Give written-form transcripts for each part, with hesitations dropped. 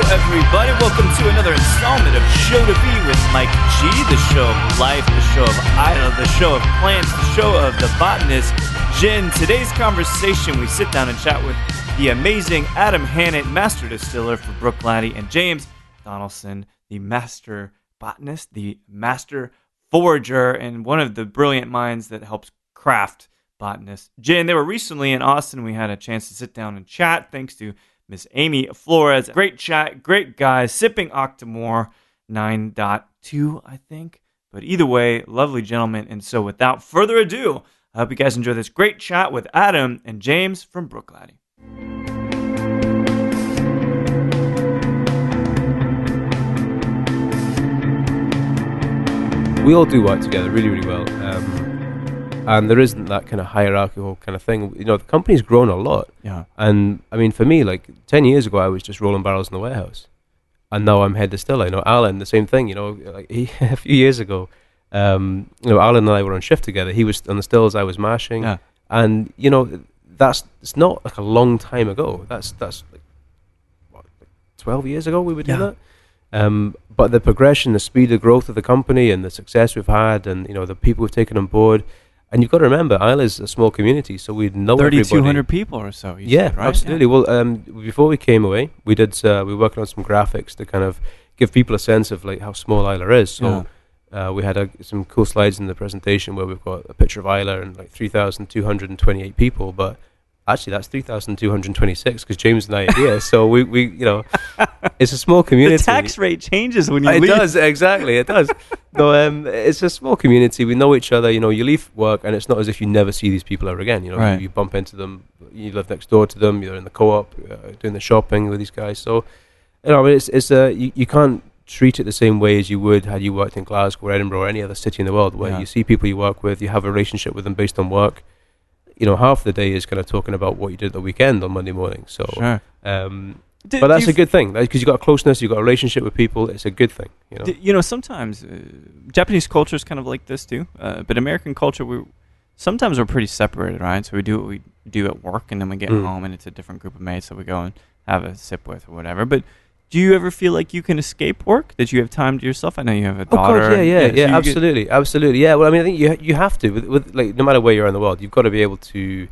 Everybody, welcome to another installment of Show to Be with Mike G, the show of life, the show of Islay, the show of plants, the show of the Botanist Gin. Today's conversation, we sit down and chat with the amazing Adam Hannett, master distiller for Bruichladdich, and James Donaldson, the master botanist, the master forager, and one of the brilliant minds that helps craft Botanist Gin. They were recently in Austin. We had a chance to sit down and chat, thanks to Miss Amy Flores. Great chat, great guys, sipping Octomore 9.2, I think. But either way, lovely gentlemen. And so without further ado, I hope you guys enjoy this great chat with Adam and James from Bruichladdich. We all do work together really, really well. And there isn't that kind of hierarchical kind of thing. You know, the company's grown a lot. Yeah. And, I mean, for me, like, 10 years ago, I was just rolling barrels in the warehouse. And now I'm head distiller. You know, Alan, the same thing, you know. Like a few years ago, you know, Alan and I were on shift together. He was on the stills, I was mashing. Yeah. And, you know, it's not like a long time ago. That's like, what, like 12 years ago we were doing that? But the progression, the speed of growth of the company and the success we've had and, you know, the people we've taken on board. And you've got to remember, Islay a small community, so we know 3,200 people or so. Yeah, said, right? Absolutely. Yeah. Well, before we came away, we were working on some graphics to kind of give people a sense of like how small Islay is. So we had some cool slides in the presentation where we've got a picture of Islay and like 3,228 people, but actually that's 3,226 because James and I are here. So we you know, it's a small community. The tax rate changes when you leave. It does, exactly, it does. No, it's a small community. We know each other. You know, you leave work and it's not as if you never see these people ever again. You know, right. You bump into them. You live next door to them. You're in the co-op doing the shopping with these guys. So, you know, you can't treat it the same way as you would had you worked in Glasgow or Edinburgh or any other city in the world where you see people you work with, you have a relationship with them based on work. You know, half the day is kind of talking about what you did at the weekend on Monday morning. So, sure. But that's a good thing because you've got a closeness, you've got a relationship with people. It's a good thing, you know. You know, sometimes Japanese culture is kind of like this too, but American culture, sometimes we're pretty separated, right? So we do what we do at work, and then we get home, and it's a different group of mates that we go and have a sip with or whatever. But do you ever feel like you can escape work? That you have time to yourself? I know you have a daughter. Of course, yeah, absolutely. Yeah, well, I mean, I think you have to with like no matter where you are in the world, you've got to be able to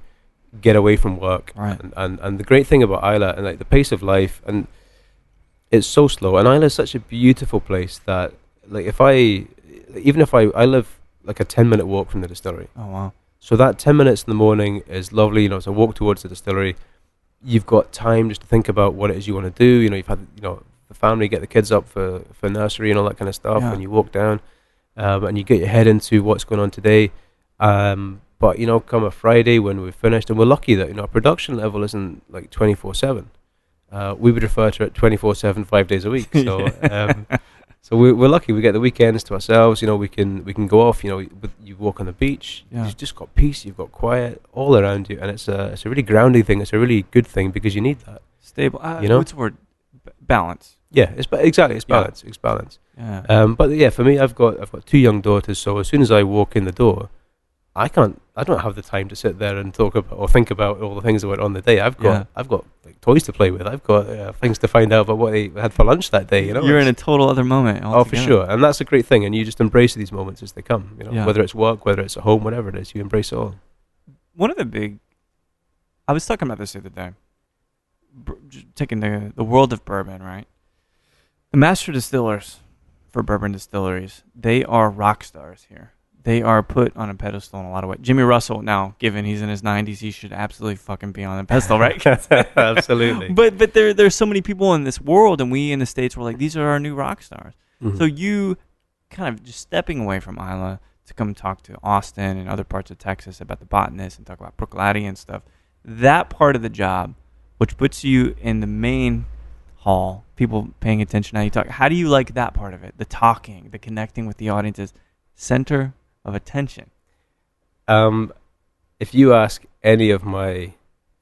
get away from work, right? And the great thing about Islay and like the pace of life, and it's so slow. And Islay is such a beautiful place that like I live like a 10-minute walk from the distillery. Oh wow! So that 10 minutes in the morning is lovely. You know, it's a walk towards the distillery. You've got time just to think about what it is you want to do. You know, you've had the family get the kids up for nursery and all that kind of stuff, and you walk down, and you get your head into what's going on today. But you know, come a Friday when we've finished, and we're lucky that our production level isn't like 24/7. We would refer to it 24/7, 5 days a week. So, so we're lucky. We get the weekends to ourselves. You know, we can go off. You know, you walk on the beach. Yeah. You've just got peace. You've got quiet all around you, and it's a really grounding thing. It's a really good thing because you need that. Stable. You know, what's the word? Balance. Yeah, exactly. It's balance. Yeah. It's balance. Yeah. But yeah, for me, I've got 2 young daughters. So as soon as I walk in the door, I don't have the time to sit there and talk about or think about all the things that went on the day. I've got like toys to play with. I've got things to find out about what they had for lunch that day. You know, you're in a total other moment. Altogether. Oh, for sure, and that's a great thing. And you just embrace these moments as they come. You know, whether it's work, whether it's at home, whatever it is, you embrace it all. One of the big, I was talking about this the other day. Taking the world of bourbon, right? The master distillers for bourbon distilleries, they are rock stars here. They are put on a pedestal in a lot of ways. Jimmy Russell, now, given he's in his 90s, he should absolutely fucking be on a pedestal, right? Absolutely. But there's so many people in this world, and we in the States were like, these are our new rock stars. Mm-hmm. So you kind of just stepping away from Islay to come talk to Austin and other parts of Texas about the Botanist and talk about Bruichladdich and stuff. That part of the job, which puts you in the main hall, people paying attention how you talk. How do you like that part of it? The talking, the connecting with the audience's center of attention. If you ask any of my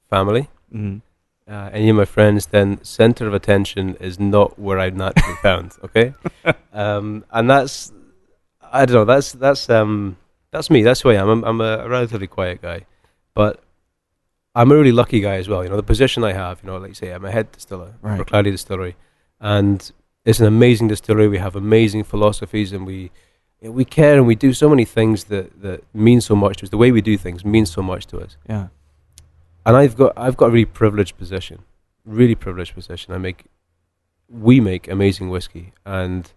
family, any of my friends, then center of attention is not where I'm naturally found. Okay, and that's, I don't know. That's me. That's who I am. I'm a relatively quiet guy, but I'm a really lucky guy as well. You know, the position I have. You know, like you say, I'm a head distiller, right. for Bruichladdich Distillery, and it's an amazing distillery. We have amazing philosophies, and we care, and we do so many things that mean so much to us. The way we do things means so much to us. Yeah. And I've got a really privileged position. We make amazing whiskey, and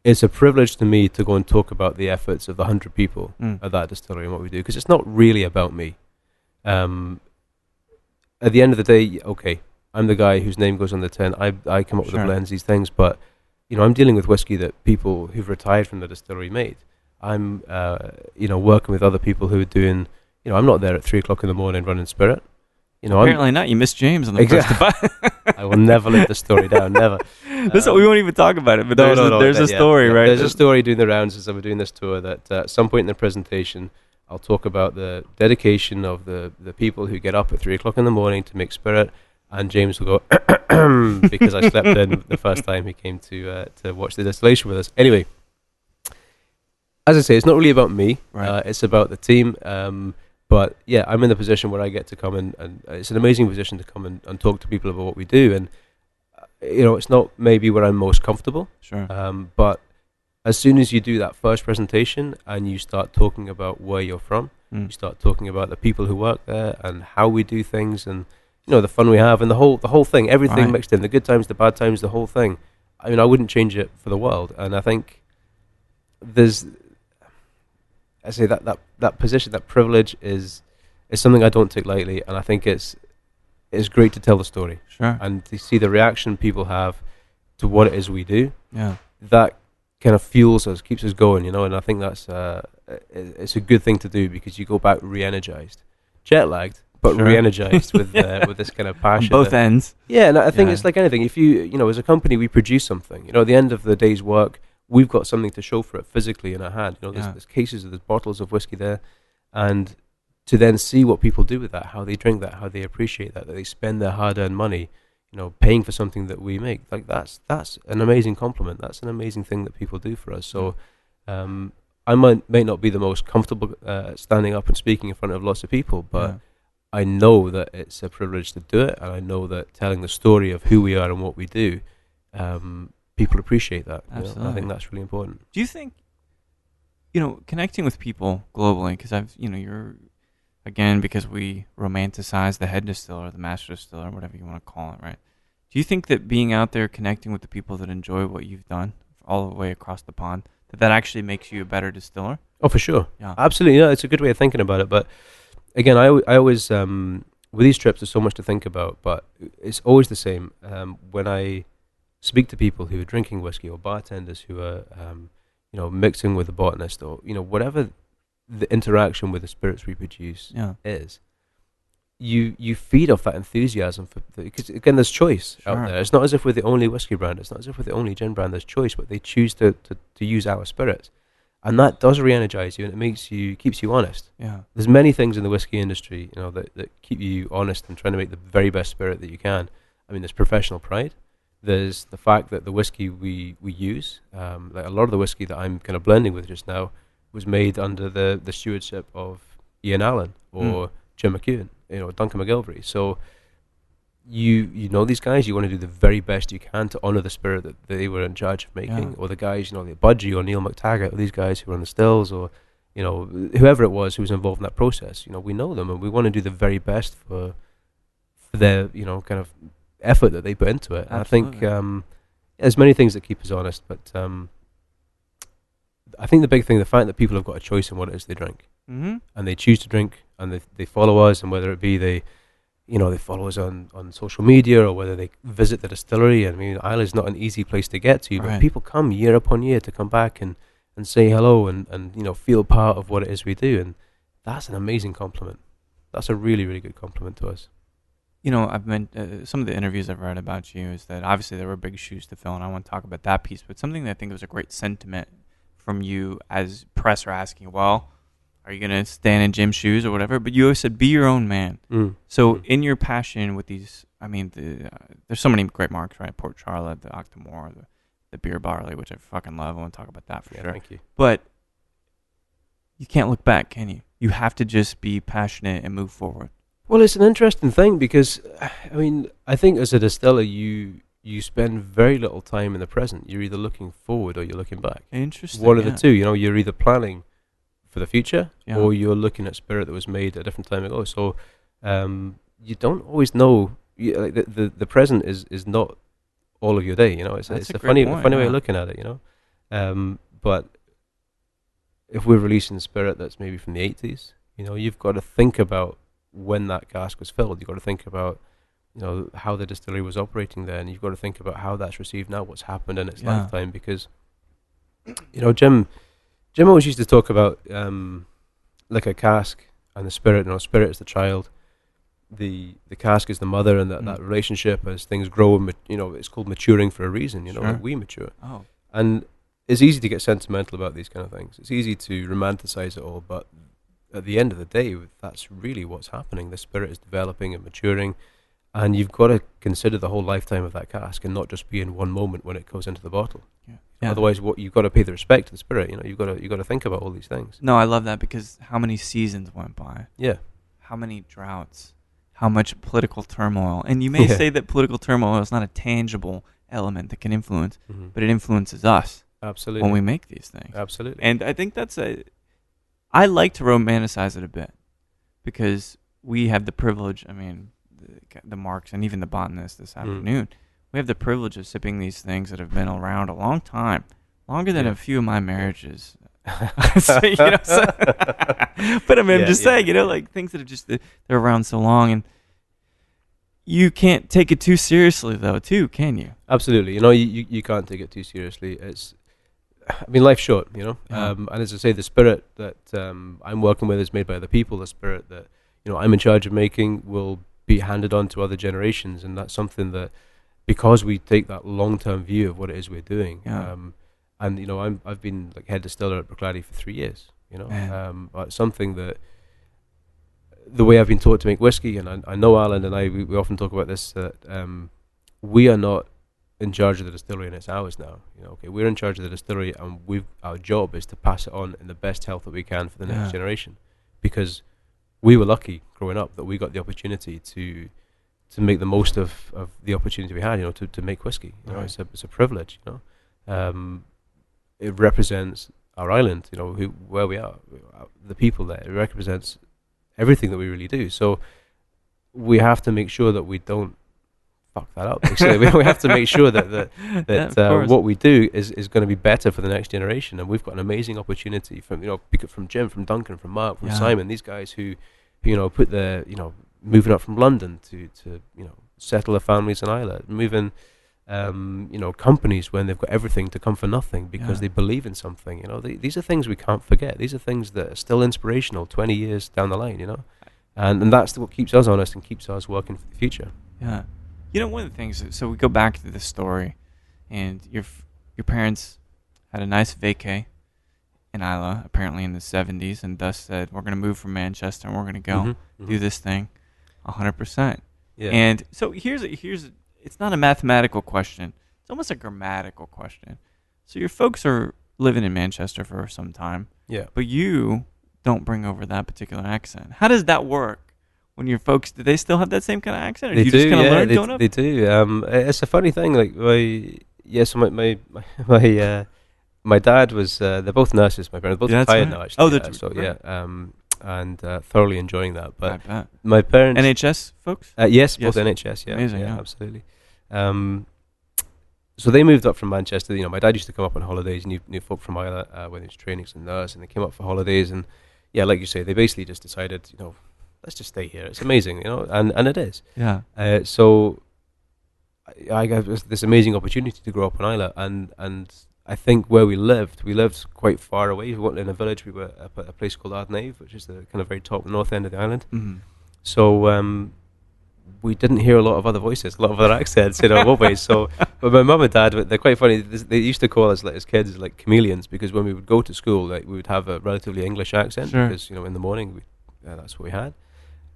it's a privilege to me to go and talk about the efforts of the 100 people at that distillery and what we do, because it's not really about me. At the end of the day, okay, I'm the guy whose name goes on the tin. I come up with the blends, these things, but you know, I'm dealing with whiskey that people who've retired from the distillery made. I'm working with other people who are doing. You know, I'm not there at 3:00 in the morning running spirit. You know, apparently not. You missed James on the first debate. I will never let the story down. Never. We won't even talk about it. But there's a story, right? There's a story doing the rounds as I'm doing this tour that at some point in the presentation, I'll talk about the dedication of the people who get up at 3:00 in the morning to make spirit, and James will go because I slept in the first time he came to watch the distillation with us. Anyway, as I say, it's not really about me. Right. It's about the team. But yeah, I'm in the position where I get to come in, and it's an amazing position to come and talk to people about what we do. And you know, it's not maybe where I'm most comfortable. Sure. But as soon as you do that first presentation and you start talking about where you're from, you start talking about the people who work there and how we do things, and you know, the fun we have, and the whole thing, everything mixed in, the good times, the bad times, the whole thing. I mean, I wouldn't change it for the world. And I think I say that position, that privilege is something I don't take lightly, and I think it's great to tell the story. Sure. And to see the reaction people have to what it is we do. Yeah. That kind of fuels us, keeps us going, you know. And I think that's it's a good thing to do, because you go back re-energized, jet lagged, but re-energized with this kind of passion. On both ends. Yeah, and I think it's like anything. If you know, as a company, we produce something. You know, at the end of the day's work, we've got something to show for it physically in our hand. You know, there's cases, there's bottles of whiskey there, and to then see what people do with that, how they drink that, how they appreciate that they spend their hard-earned money, you know, paying for something that we make. Like that's an amazing compliment. That's an amazing thing that people do for us. So, I may not be the most comfortable standing up and speaking in front of lots of people, but I know that it's a privilege to do it, and I know that telling the story of who we are and what we do. People appreciate that. Absolutely. You know? I think that's really important. Do you think, you know, connecting with people globally, because you're, again, because we romanticize the head distiller, the master distiller, whatever you want to call it, right? Do you think that being out there connecting with the people that enjoy what you've done all the way across the pond, that actually makes you a better distiller? Oh, for sure. Yeah. Absolutely. Yeah, it's a good way of thinking about it. But again, I always, with these trips, there's so much to think about, but it's always the same. When I speak to people who are drinking whiskey, or bartenders who are, mixing with the botanist, or whatever the interaction with the spirits we produce is, you feed off that enthusiasm because again, there's choice out there. It's not as if we're the only whiskey brand. It's not as if we're the only gin brand. There's choice, but they choose to use our spirits, and that does re-energize you, and it keeps you honest. Yeah, there's many things in the whiskey industry, that keep you honest and trying to make the very best spirit that you can. I mean, there's professional pride. There's the fact that the whiskey we use, like a lot of the whiskey that I'm kind of blending with just now, was made under the stewardship of Ian Allen or Jim McEwen, Duncan McGilvery. So you know these guys, you want to do the very best you can to honour the spirit that they were in charge of making, or the guys, the Budgie or Neil McTaggart, or these guys who were on the stills, or whoever it was who was involved in that process. We know them, and we want to do the very best for their kind of effort that they put into it. And I think there's many things that keep us honest, but I think the big thing, the fact that people have got a choice in what it is they drink, and they choose to drink, and they follow us, and whether it be they follow us on social media, or whether they visit the distillery. I mean, Islay's not an easy place to get to, but people come year upon year to come back and say hello and feel part of what it is we do, and that's an amazing compliment. That's a really, really good compliment to us. I've been some of the interviews I've read about you is that obviously there were big shoes to fill, and I want to talk about that piece. But something that I think was a great sentiment from you as press are asking, well, are you going to stand in Jim's shoes or whatever? But you always said, be your own man. So in your passion with these, I mean, there's so many great marks, right? Port Charlotte, the Octomore, the beer barley, which I fucking love. I want to talk about that for sure. Thank you. But you can't look back, can you? You have to just be passionate and move forward. Well, it's an interesting thing because, I mean, I think as a distiller, you spend very little time in the present. You're either looking forward or you're looking back. Interesting. One of the two. You're either planning for the future or you're looking at spirit that was made at a different time ago. So you don't always know. The present is not all of your day. It's a funny way of looking at it. But if we're releasing spirit that's maybe from the 80s, you've got to think about when that cask was filled. You've got to think about how the distillery was operating then. You've got to think about how that's received now, what's happened in its lifetime, because Jim always used to talk about like a cask and the spirit. Spirit is the child, the cask is the mother, and that relationship as things grow, and it's called maturing for a reason. Like we mature. And it's easy to get sentimental about these kind of things. It's easy to romanticize it all, but at the end of the day, that's really what's happening. The spirit is developing and maturing, and you've got to consider the whole lifetime of that cask and not just be in one moment when it goes into the bottle. Otherwise, you've got to pay the respect to the spirit. You've got to think about all these things. No, I love that, because how many seasons went by? Yeah. How many droughts? How much political turmoil? And you may say that political turmoil is not a tangible element that can influence, but it influences us. Absolutely. When we make these things. Absolutely. And I think I like to romanticize it a bit, because we have the privilege, the Marks and even the Botanist this afternoon, we have the privilege of sipping these things that have been around a long time, longer than a few of my marriages. But I'm just saying, like things that have just, they're around so long, and you can't take it too seriously though, too, can you? Absolutely. You can't take it too seriously. Life's short, and as I say, the spirit that I'm working with is made by other people. The spirit that I'm in charge of making will be handed on to other generations, and that's something that, because we take that long-term view of what it is we're doing, and I've been like head distiller at Bruichladdich for 3 years. But something that the way I've been taught to make whiskey, and I know Alan and we often talk about this, that we are not in charge of the distillery, and it's ours now. We're in charge of the distillery, and our job is to pass it on in the best health that we can for the next generation, because we were lucky growing up that we got the opportunity to make the most of the opportunity we had, to make whiskey. It's a privilege. It represents our island, where we are, the people there. It represents everything that we really do. So we have to make sure that we don't fuck that up. We have to make sure that what we do is going to be better for the next generation. And we've got an amazing opportunity from Jim, from Duncan, from Mark, from Simon, these guys who put their moving up from London to settle their families in Islay, moving companies when they've got everything to come for nothing because they believe in something. These are things we can't forget. These are things that are still inspirational 20 years down the line. And that's what keeps us honest and keeps us working for the future. One of the things, so we go back to this story, and your parents had a nice vacay in Islay, apparently in the 70s, and thus said, we're going to move from Manchester, and we're going to go do this thing 100%. Yeah. And so here's it's not a mathematical question. It's almost a grammatical question. So your folks are living in Manchester for some time, but you don't bring over that particular accent. How does that work? When your folks, do they still have that same kind of accent, or do you just kind of learn going up? They do. It's a funny thing. Like my dad was. They're both nurses. My parents both retired now. Actually, and thoroughly enjoying that. But my parents, NHS folks. Yes, both NHS. Yeah, amazing. Yeah, absolutely. So they moved up from Manchester. My dad used to come up on holidays. Knew folk from Islay when he was training as a nurse, and they came up for holidays. And like you say, they basically just decided, let's just stay here. It's amazing, and it is. Yeah. So I got this amazing opportunity to grow up in Islay, and I think where we lived quite far away. We weren't in a village. We were at a place called Hannett, which is the kind of very top north end of the island. Mm-hmm. So we didn't hear a lot of other voices, a lot of other accents, what way. So, but my mum and dad, they're quite funny. They used to call us, like, as kids, like chameleons, because when we would go to school, like, we would have a relatively English accent, because in the morning that's what we had,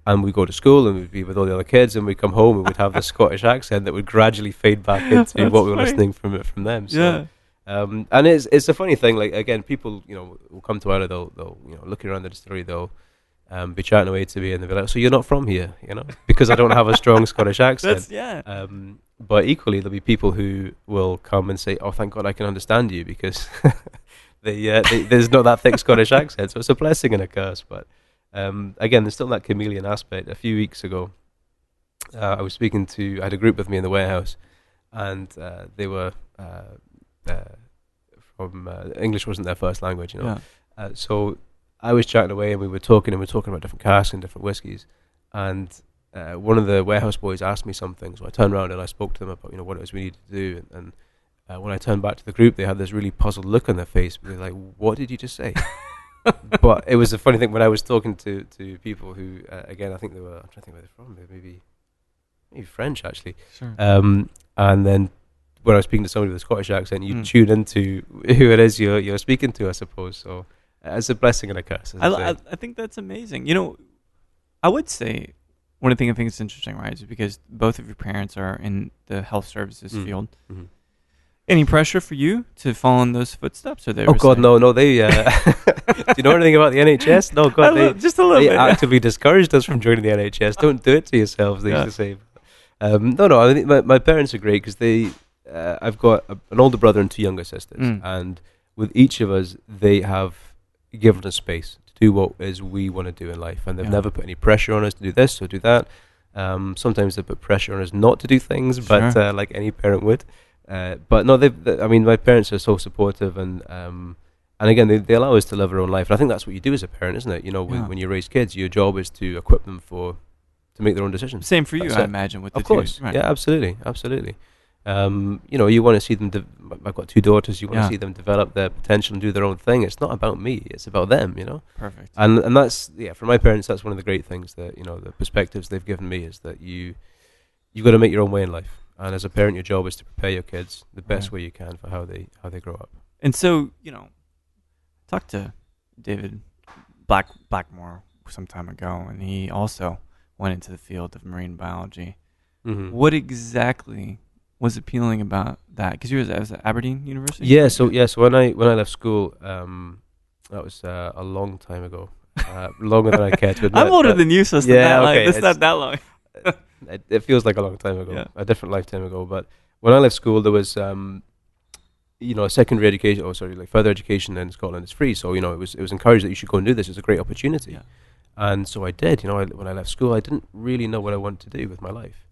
and we'd go to school and we'd be with all the other kids, and we'd come home and we'd have the Scottish accent that would gradually fade back into what we were listening from them. So, and it's a funny thing. Like, again, people will come to Islay, they'll looking around the distillery, they'll be chatting away to me, and they'll be like, "So you're not from here, because I don't have a strong Scottish accent." But equally, there'll be people who will come and say, "Oh, thank God I can understand you," because there's not that thick Scottish accent. So it's a blessing and a curse. But again, there's still that chameleon aspect. A few weeks ago, I had a group with me in the warehouse, and they were from English wasn't their first language, so I was chatting away, and we were talking about different casks and different whiskies, and one of the warehouse boys asked me something, so I turned around and I spoke to them about what it was we needed to do, and when I turned back to the group, they had this really puzzled look on their face. They were like, "What did you just say?" But it was a funny thing when I was talking to people who, again, I think I'm trying to think where they're from, maybe French, actually. Sure. And then when I was speaking to somebody with a Scottish accent, you tune into who it is you're speaking to, I suppose. So it's a blessing and a curse. I think that's amazing. I would say one of the things I think is interesting, right, is because both of your parents are in the health services field. Mm-hmm. Any pressure for you to follow in those footsteps? Or God, saying? No. They. Do you know anything about the NHS? No, God, just a little bit. They actively discouraged us from joining the NHS. Don't do it to yourselves. They used to say. No. I think my parents are great because they. I've got an older brother and two younger sisters, and with each of us, they have given us space to do what is we want to do in life, and they've never put any pressure on us to do this or do that. Sometimes they put pressure on us not to do things, but like any parent would. But no, my parents are so supportive, and again, they allow us to live our own life. And I think that's what you do as a parent, isn't it? When you raise kids, your job is to equip them to make their own decisions. Same for you, I imagine, with the two. Of course, right. Yeah, absolutely. You want to see them. I've got two daughters. You want to see them develop their potential and do their own thing. It's not about me. It's about them. Perfect. And that's for my parents. That's one of the great things that the perspectives they've given me is that you've got to make your own way in life. And as a parent, your job is to prepare your kids the best way you can for how they grow up. And so, talked to David Blackmore some time ago, and he also went into the field of marine biology. Mm-hmm. What exactly was appealing about that? Because he was at Aberdeen University. Yeah. So when I left school, that was a long time ago, longer than I care to admit. I'm older than you, so it's not that long. It feels like a long time ago, a different lifetime ago. But when I left school, there was, secondary education, further education in Scotland is free. So, it was encouraged that you should go and do this. It's a great opportunity. Yeah. And so I did. When I left school, I didn't really know what I wanted to do with my life.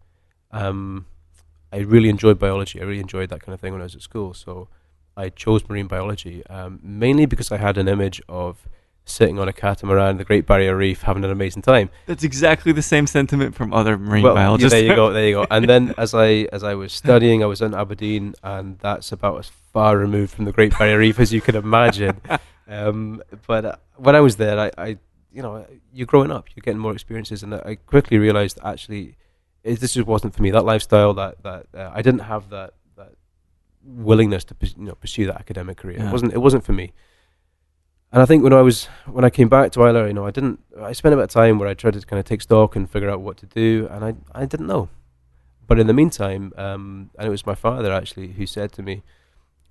I really enjoyed biology. I really enjoyed that kind of thing when I was at school. So I chose marine biology, mainly because I had an image of sitting on a catamaran, the Great Barrier Reef, having an amazing time. That's exactly the same sentiment from other marine biologists. There you go. And then as I was studying, I was in Aberdeen, and that's about as far removed from the Great Barrier Reef as you can imagine. But when I was there, you're growing up, you're getting more experiences, and I quickly realized actually this just wasn't for me. That lifestyle, that I didn't have that willingness to pursue that academic career. Yeah. It wasn't for me. And I think when I came back to Islay, I spent a bit of time where I tried to kind of take stock and figure out what to do, and I didn't know. But in the meantime, and it was my father actually who said to me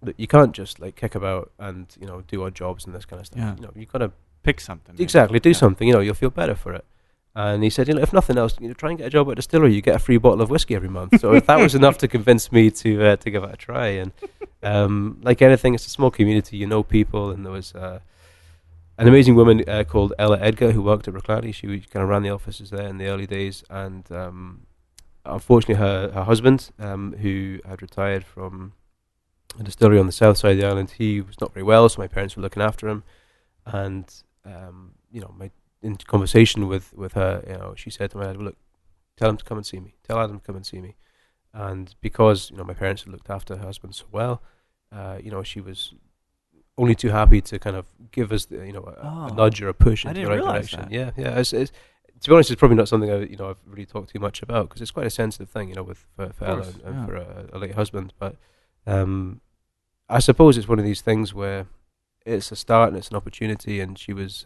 that you can't just kick about and do odd jobs and this kind of stuff. Yeah. You've got to pick something. Exactly, do something. You'll feel better for it. And he said, if nothing else, try and get a job at a distillery. You get a free bottle of whiskey every month. So that was enough to convince me to give it a try. And like anything, it's a small community. People, and there was an amazing woman called Ella Edgar who worked at Bruichladdich. She kind of ran the offices there in the early days, and unfortunately her husband, who had retired from a distillery on the south side of the island, he was not very well, so my parents were looking after him. And in conversation with her, she said to my dad, "Look, tell him to come and see me. Tell Adam to come and see me." And because my parents had looked after her husband so well, she was only too happy to kind of give us a nudge or a push into the right direction. That. Yeah. to be honest, it's probably not something I've really talked too much about because it's quite a sensitive thing, with for Ella and for a late husband. But I suppose it's one of these things where it's a start and it's an opportunity, and she was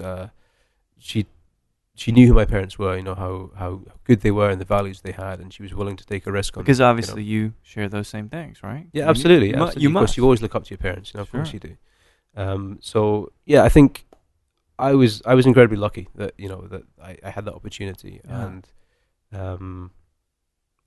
she knew who my parents were, how good they were and the values they had, and she was willing to take a risk on. Because obviously you share those same things, right? Yeah, absolutely. You must. Of course, you always look up to your parents. Of course you do. So yeah, I think I was incredibly lucky that that I had that opportunity, and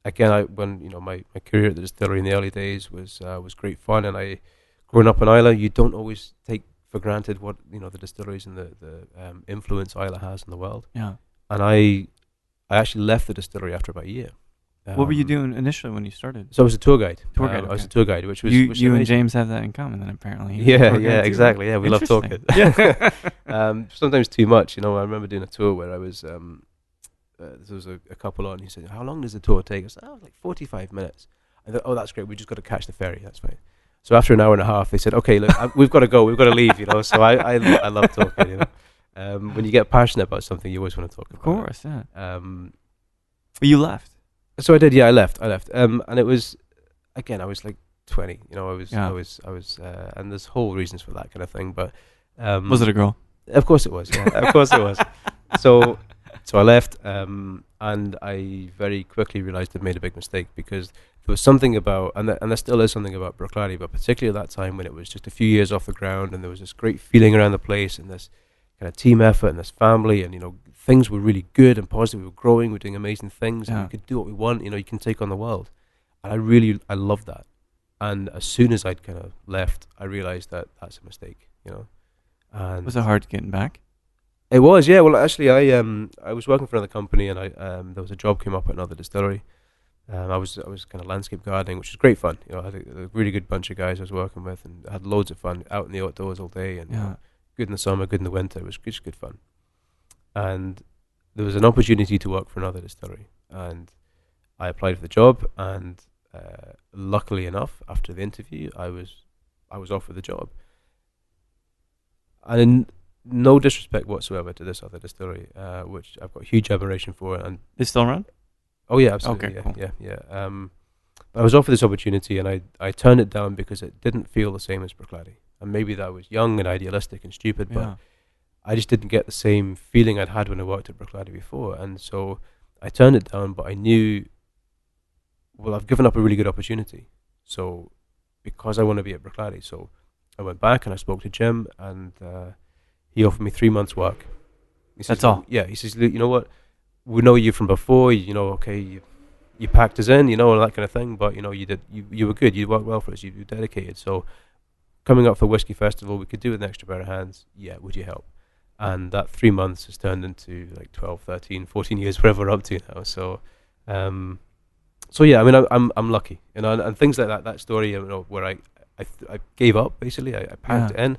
again, when my career at the distillery in the early days was great fun, and growing up in Islay, you don't always take for granted what the distilleries and the influence Islay has in the world. Yeah, and I actually left the distillery after about a year. What were you doing initially when you started? So I was a tour guide. Okay. I was a tour guide, which was you and James have that in common, then apparently. Yeah, exactly. Yeah, we love talking. Yeah. Sometimes too much. I remember doing a tour where I was. There was a couple on. He said, "How long does the tour take?" I said, "Oh, like 45 minutes." I thought, "Oh, that's great. We just got to catch the ferry. That's fine." So after an hour and a half, they said, "Okay, look, we've got to go. We've got to leave." So I love talking. When you get passionate about something, you always want to talk about it. Of course, yeah. But you left. So I did. Yeah, I left. And it was, again, I was like 20. I was, and there's whole reasons for that kind of thing. But was it a girl? Of course it was. Yeah, of course it was. So I left, and I very quickly realised I'd made a big mistake because there was something about, and there still is something about Bruichladdich, but particularly at that time when it was just a few years off the ground, and there was this great feeling around the place, and this kind of team effort, and this family, and things were really good and positive. We were growing, we were doing amazing things, and we could do what we want. You can take on the world, and I loved that. And as soon as I'd kind of left, I realised that that's a mistake. And was it hard getting back? It was, yeah. Well, actually, I was working for another company, and there was a job came up at another distillery. I was kind of landscape gardening, which was great fun. I had a really good bunch of guys I was working with, and I had loads of fun out in the outdoors all day, and good in the summer, good in the winter. It was just good fun. And there was an opportunity to work for another distillery, and I applied for the job, and luckily enough, after the interview, I was offered the job. And in no disrespect whatsoever to this other distillery, which I've got huge admiration for, and they still around? Oh yeah, absolutely. Okay, yeah, cool. yeah. I was offered this opportunity, and I turned it down because it didn't feel the same as Bruichladdich. And maybe that was young and idealistic and stupid, but I just didn't get the same feeling I'd had when I worked at Bruichladdich before. And so I turned it down, but I knew, well, I've given up a really good opportunity. So because I want to be at Bruichladdich, so I went back and I spoke to Jim, and he offered me 3 months' work. He says, that's all? Yeah. He says, you know what? We know you from before, okay, you packed us in, and that kind of thing, but, you were good. You worked well for us. You were dedicated. So coming up for Whiskey Festival, we could do with an extra pair of hands. Yeah, would you help? And that 3 months has turned into like 12, 13, 14 years, whatever we're up to now. So, yeah, I mean, I'm lucky, and things like that story, where I gave up, basically. I packed it in.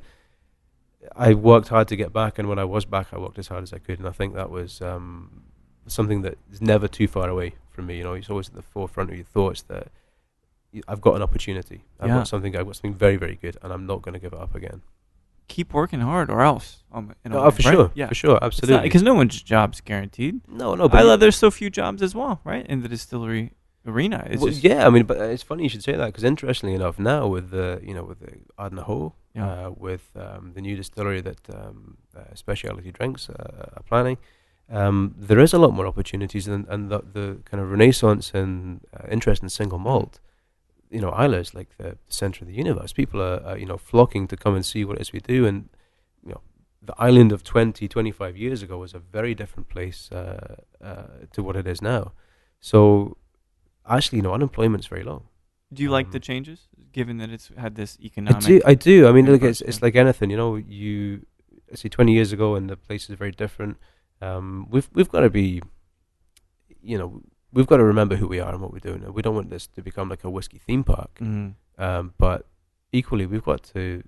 I worked hard to get back, and when I was back, I worked as hard as I could, and I think that was something that is never too far away from me. It's always at the forefront of your thoughts that I've got an opportunity. I've got something very, very good, and I'm not going to give it up again. Keep working hard, or else. Sure. Yeah, for sure, absolutely. Because no one's job's guaranteed. No. But I love there's so few jobs as well, right, in the distillery arena. It's I mean, but it's funny you should say that, because interestingly enough, now with the Ardnahoe, with the new distillery that Specialty Drinks are planning, there is a lot more opportunities, and the kind of renaissance and interest in single malt. Islay is like the center of the universe. People are flocking to come and see what it is we do, and the island of 20, 25 years ago was a very different place to what it is now. So actually, unemployment's very low. Do you like the changes, given that it's had this economic? I do. I mean, look, it's like anything. I say 20 years ago, and the place is very different. We've got to be, we've got to remember who we are and what we're doing. And we don't want this to become like a whiskey theme park. Mm-hmm. But equally, we've got to,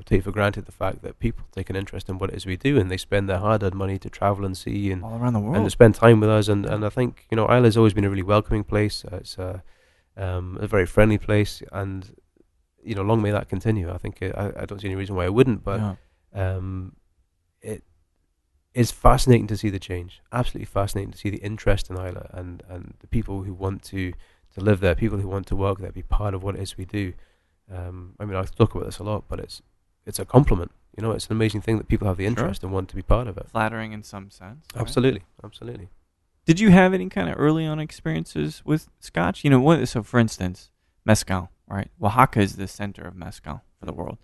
take for granted the fact that people take an interest in what it is we do, and they spend their hard-earned money to travel and see and all around the world, and to spend time with us. And I think Islay's always been a really welcoming place. It's a very friendly place, and long may that continue. I think I don't see any reason why it wouldn't. But it's fascinating to see the change. Absolutely fascinating to see the interest in Islay and the people who want to live there, people who want to work there, be part of what it is we do. I mean, I talk about this a lot, but it's a compliment. You know, it's an amazing thing that people have the interest and want to be part of it. Flattering in some sense. Right? Absolutely. Did you have any kind of early on experiences with Scotch? You know, so for instance, mezcal, right? Oaxaca is the center of mezcal for the world.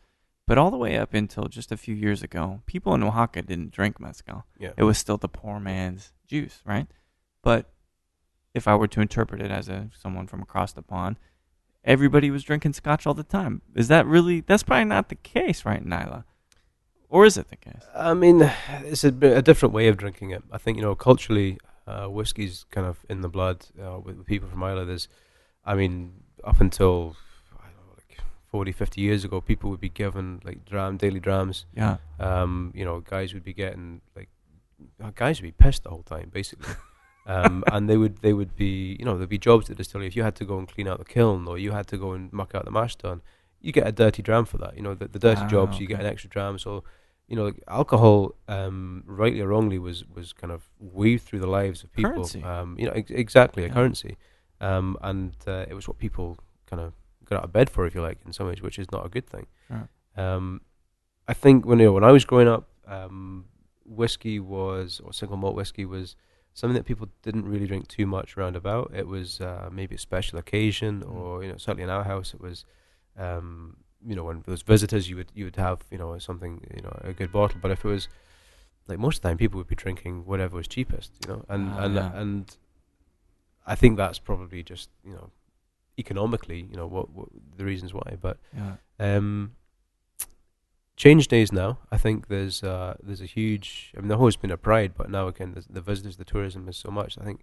But all the way up until just a few years ago, people in Oaxaca didn't drink mezcal. Yeah. It was still the poor man's juice, right? But if I were to interpret it as someone from across the pond, everybody was drinking Scotch all the time. Is that really? That's probably not the case, right, Nyla? Or is it the case? I mean, it's a different way of drinking it. I think, you know, culturally, whiskey's kind of in the blood with people from Islay. I mean, up until 40, 50 years ago, people would be given like daily drams. Yeah. You know, guys would be getting guys would be pissed the whole time, basically. And they would be, you know, there'd be jobs at the distillery. If you had to go and clean out the kiln, or you had to go and muck out the mash tun, you get a dirty dram for that. You know, the dirty jobs, you get an extra dram. So, you know, alcohol, rightly or wrongly, was kind of weaved through the lives of people. Currency. You know, exactly, a currency. And it was what people kind of got out of bed for, if you like, in some ways, which is not a good thing. Sure. I think when I was growing up, whiskey or single malt whiskey was something that people didn't really drink too much round about. It was maybe a special occasion, or, you know, certainly in our house, it was, you know, when there was visitors, you would have, you know, something, you know, a good bottle. But if it was, like, most of the time, people would be drinking whatever was cheapest, you know, and I think that's probably just, you know, economically, you know, what the reasons why. But change days now. I think there's a huge. I mean, there's always been a pride, but now again, the visitors, the tourism is so much. I think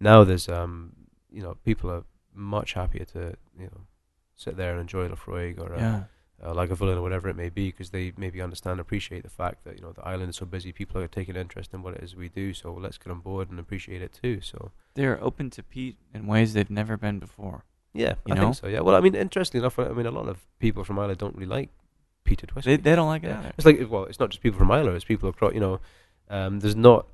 now there's you know, people are much happier to, you know, sit there and enjoy Lafroig or a Lagavulin or whatever it may be, because they maybe understand, appreciate the fact that, you know, the island is so busy, people are taking interest in what it is we do, so let's get on board and appreciate it too. So they're open to peat in ways they've never been before. Yeah, I think so. Yeah, well, I mean, interestingly enough, I mean, a lot of people from Islay don't really like peated whiskey. They don't like it either. It's like, well, it's not just people from Islay; it's people across. You know, there's not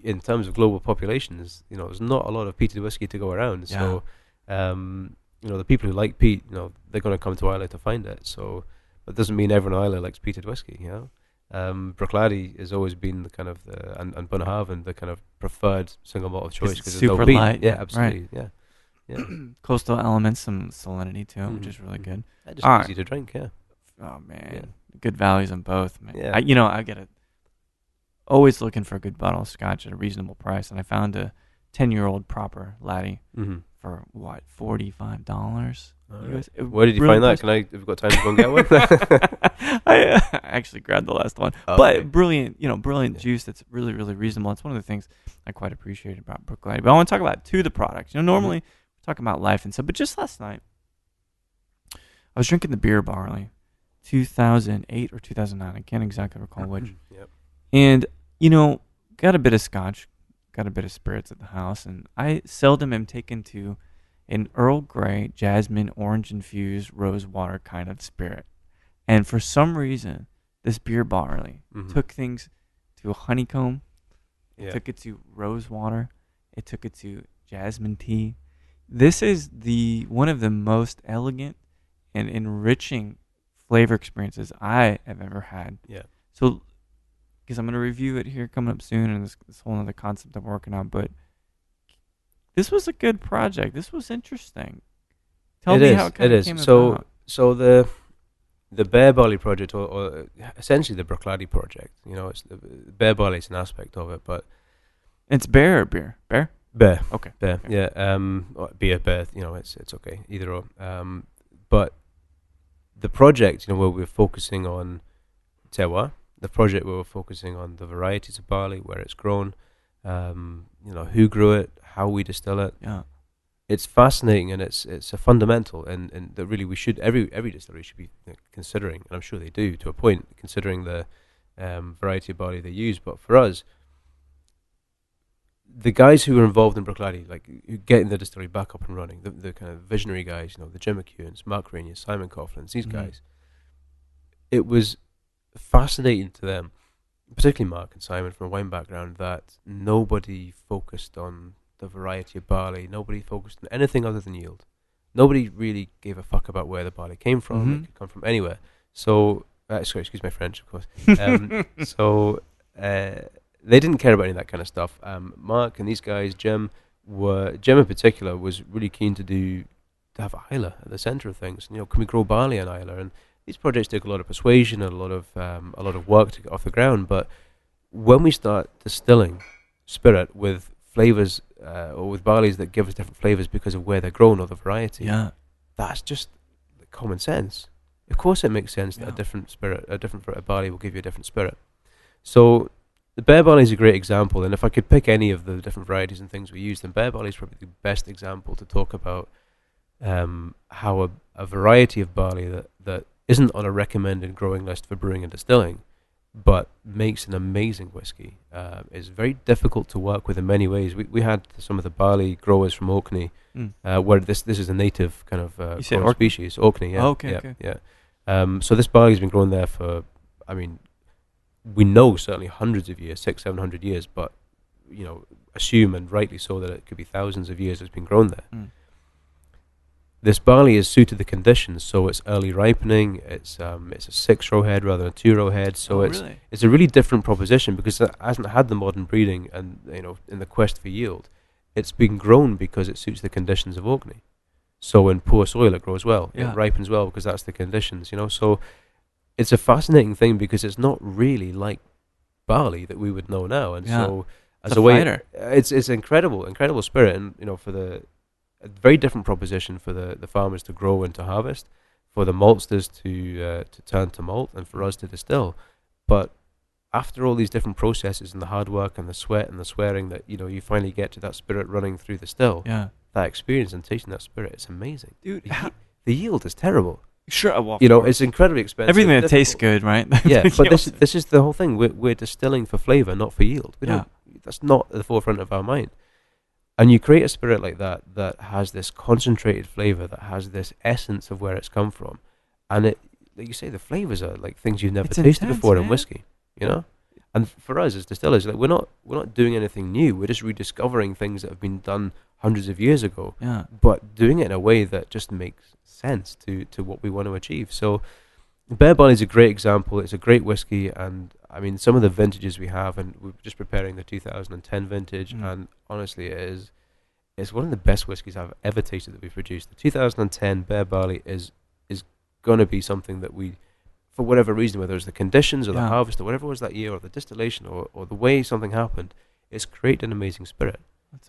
in terms of global populations. You know, there's not a lot of peated whiskey to go around. Yeah. So, you know, the people who like peat, you know, they're going to come to Islay to find it. So, but it doesn't mean everyone in Islay likes peated whiskey. You know, Bruichladdich has always been the kind of and Bunnahabhain the kind of preferred single malt of choice because it's super no peat. light. Yeah, absolutely. Right. Yeah. Yeah. Coastal elements, some salinity to it, which is really good. Just All easy to drink, yeah. Oh man, Yeah. good values on both, man. Yeah. I get it. Always looking for a good bottle of Scotch at a reasonable price, and I found a 10-year-old proper laddie for what, $45? Right. Where did you find that? Have you got time to go and get one? I actually grabbed the last one, Okay. but brilliant juice. That's really, really reasonable. It's one of the things I quite appreciate about Bruichladdich. But I want to talk about the products. You know, normally we talk about life and stuff, but just last night I was drinking the beer barley, 2008 or 2009. I can't exactly recall which. Yep. And you know, got a bit of Scotch, got a bit of spirits at the house, and I seldom am taken to an Earl Grey, jasmine, orange-infused rose water kind of spirit. And for some reason, this beer barley took things to a honeycomb. It took it to rose water. It took it to jasmine tea. This is one of the most elegant and enriching flavor experiences I have ever had. Yeah. So, because I'm going to review it here coming up soon, and this whole other concept I'm working on, but this was a good project. This was interesting. Tell me how it kind of came about. So the Bear Barley project, or essentially the Bruichladdich project, you know, it's the Bear Barley is an aspect of it, but it's bear or beer? Bear? Bear. Okay. Bear. Okay. Yeah. Beer, bear. You know, it's okay, either or. But the project, you know, where we're focusing on terroir, the project where we're focusing on the varieties of barley, where it's grown, you know, who grew it, how we distill it. Yeah. It's fascinating, and it's a fundamental, and that really we should every distillery should be considering, and I'm sure they do to a point, considering the variety of barley they use. But for us, the guys who were involved in Bruichladdich, like who getting the distillery back up and running, the kind of visionary guys, you know, the Jim McEwens, Mark Rainier, Simon Coughlin's, these guys, it was fascinating to them particularly Mark and Simon from a wine background, that nobody focused on the variety of barley. Nobody focused on anything other than yield. Nobody really gave a fuck about where the barley came from. It could come from anywhere. So, sorry, excuse my French, of course. So they didn't care about any of that kind of stuff. Mark and these guys, Jim in particular, was really keen to have Islay at the center of things. You know, can we grow barley in Islay? And these projects take a lot of persuasion and a lot of work to get off the ground. But when we start distilling spirit with flavors or with barleys that give us different flavors because of where they're grown or the variety, that's just common sense. Of course, it makes sense that a different barley will give you a different spirit. So the Bear Barley is a great example, and if I could pick any of the different varieties and things we use, then Bear Barley is probably the best example to talk about how a variety of barley that isn't on a recommended growing list for brewing and distilling, but makes an amazing whiskey, is very difficult to work with in many ways. We had some of the barley growers from Orkney, where this is a native kind of species, Orkney. Yeah, okay. So this barley has been grown there for, I mean, we know certainly hundreds of years, 600-700 years, but assume, and rightly so, that it could be thousands of years it's been grown there. This barley is suited the conditions, so it's early ripening. It's a 6-row head rather than a 2-row head. So it's a really different proposition because it hasn't had the modern breeding and in the quest for yield. It's been grown because it suits the conditions of Orkney. So in poor soil it grows well. It ripens well because that's the conditions. So it's a fascinating thing because it's not really like barley that we would know now, and so as a way, it's incredible spirit, and for a very different proposition for the farmers to grow and to harvest, for the maltsters to turn to malt, and for us to distill. But after all these different processes and the hard work and the sweat and the swearing that you finally get to that spirit running through the still, that experience and tasting that spirit, it's amazing, dude. The yield is terrible. Sure, well, it's incredibly expensive. Everything that tastes good, right? Yeah, but this is the whole thing. We're distilling for flavor, not for yield. That's not at the forefront of our mind. And you create a spirit like that has this concentrated flavor, that has this essence of where it's come from, and it, like you say, the flavors are like things you've never tasted before in whiskey. And for us as distillers, like we're not doing anything new. We're just rediscovering things that have been done hundreds of years ago. Yeah. But doing it in a way that just makes sense to what we want to achieve. So Bear Barley is a great example. It's a great whiskey, and I mean some of the vintages we have, and we're just preparing the 2010 vintage, and honestly it's one of the best whiskies I've ever tasted that we've produced. The 2010 Bear Barley is going to be something that we, for whatever reason, whether it's the conditions or the harvest or whatever it was that year, or the distillation or the way something happened, it's created an amazing spirit.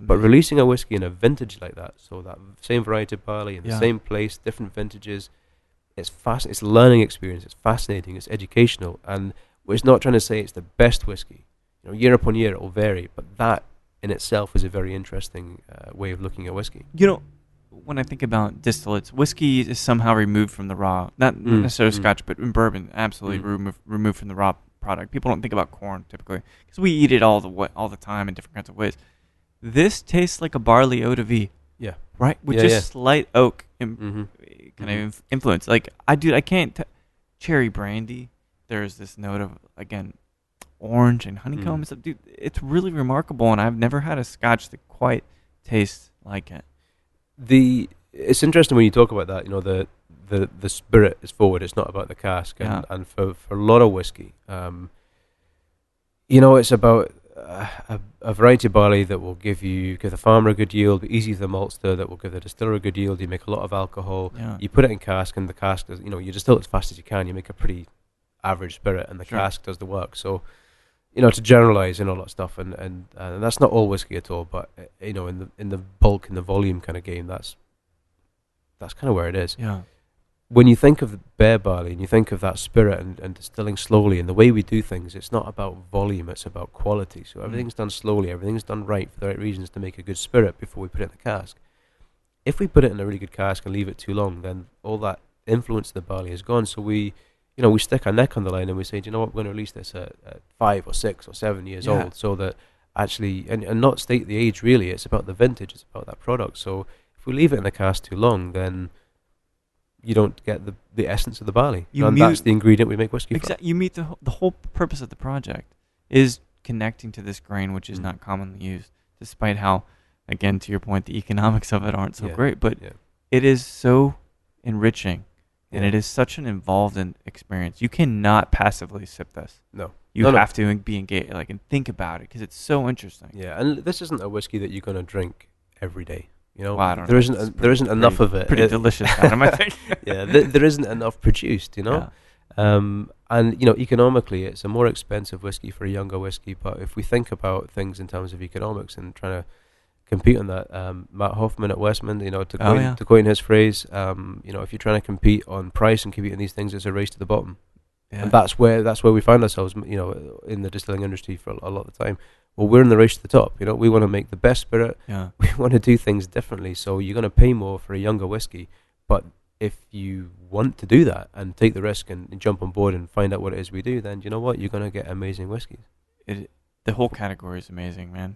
But releasing a whiskey in a vintage like that, so that same variety of barley in the same place, different vintages, it's a learning experience. It's fascinating. It's educational, and it's not trying to say it's the best whiskey. Year upon year it will vary, but that in itself is a very interesting way of looking at whiskey. When I think about distillates, whiskey is somehow removed from the raw, not necessarily Scotch, but in bourbon, absolutely removed from the raw product. People don't think about corn typically because we eat it all the time in different kinds of ways. This tastes like a barley eau de vie. Yeah. Right? With just slight oak kind of influence. Like, I can't... cherry brandy, there's this note of, again, orange and honeycomb. Dude, it's really remarkable, and I've never had a Scotch that quite tastes like it. It's interesting when you talk about that, the spirit is forward. It's not about the cask. And for a lot of whiskey, it's about... a variety of barley that will give the farmer a good yield, but easy to the maltster, that will give the distiller a good yield. You make a lot of alcohol. You put it in cask, and the cask does, you distill it as fast as you can. You make a pretty average spirit, and the cask does the work. So, to generalize and all that stuff, and that's not all whiskey at all. But in the bulk, in the volume kind of game, that's kind of where it is. Yeah. When you think of the Bear Barley and you think of that spirit and distilling slowly and the way we do things, it's not about volume, it's about quality. So everything's done slowly, everything's done right for the right reasons to make a good spirit before we put it in the cask. If we put it in a really good cask and leave it too long, then all that influence of the barley is gone. So we stick our neck on the line and we say, do you know what, we're going to release this at 5 or 6 or 7 years old, so that actually, and not state the age really, it's about the vintage, it's about that product. So if we leave it in the cask too long, then you don't get the essence of the barley. That's the ingredient we make whiskey from. You meet the whole purpose of the project. is connecting to this grain, which is not commonly used, despite how, again, to your point, the economics of it aren't so great. But it is so enriching, and it is such an involved experience. You cannot passively sip this. No. You have to be engaged, and think about it, because it's so interesting. Yeah, and this isn't a whiskey that you're going to drink every day. Well, I don't there know. There isn't enough of it. Pretty delicious, Adam, I think. There isn't enough produced, Yeah. And economically, it's a more expensive whiskey for a younger whiskey. But if we think about things in terms of economics and trying to compete on that, Matt Hoffman at Westman, to coin his phrase, if you're trying to compete on price and compete on these things, it's a race to the bottom. Yeah. And that's where we find ourselves, in the distilling industry for a lot of the time. Well, we're in the race to the top. We want to make the best spirit. Yeah. We want to do things differently. So you're going to pay more for a younger whiskey. But if you want to do that and take the risk and jump on board and find out what it is we do, then you know what? You're going to get amazing whiskeys. The whole category is amazing, man.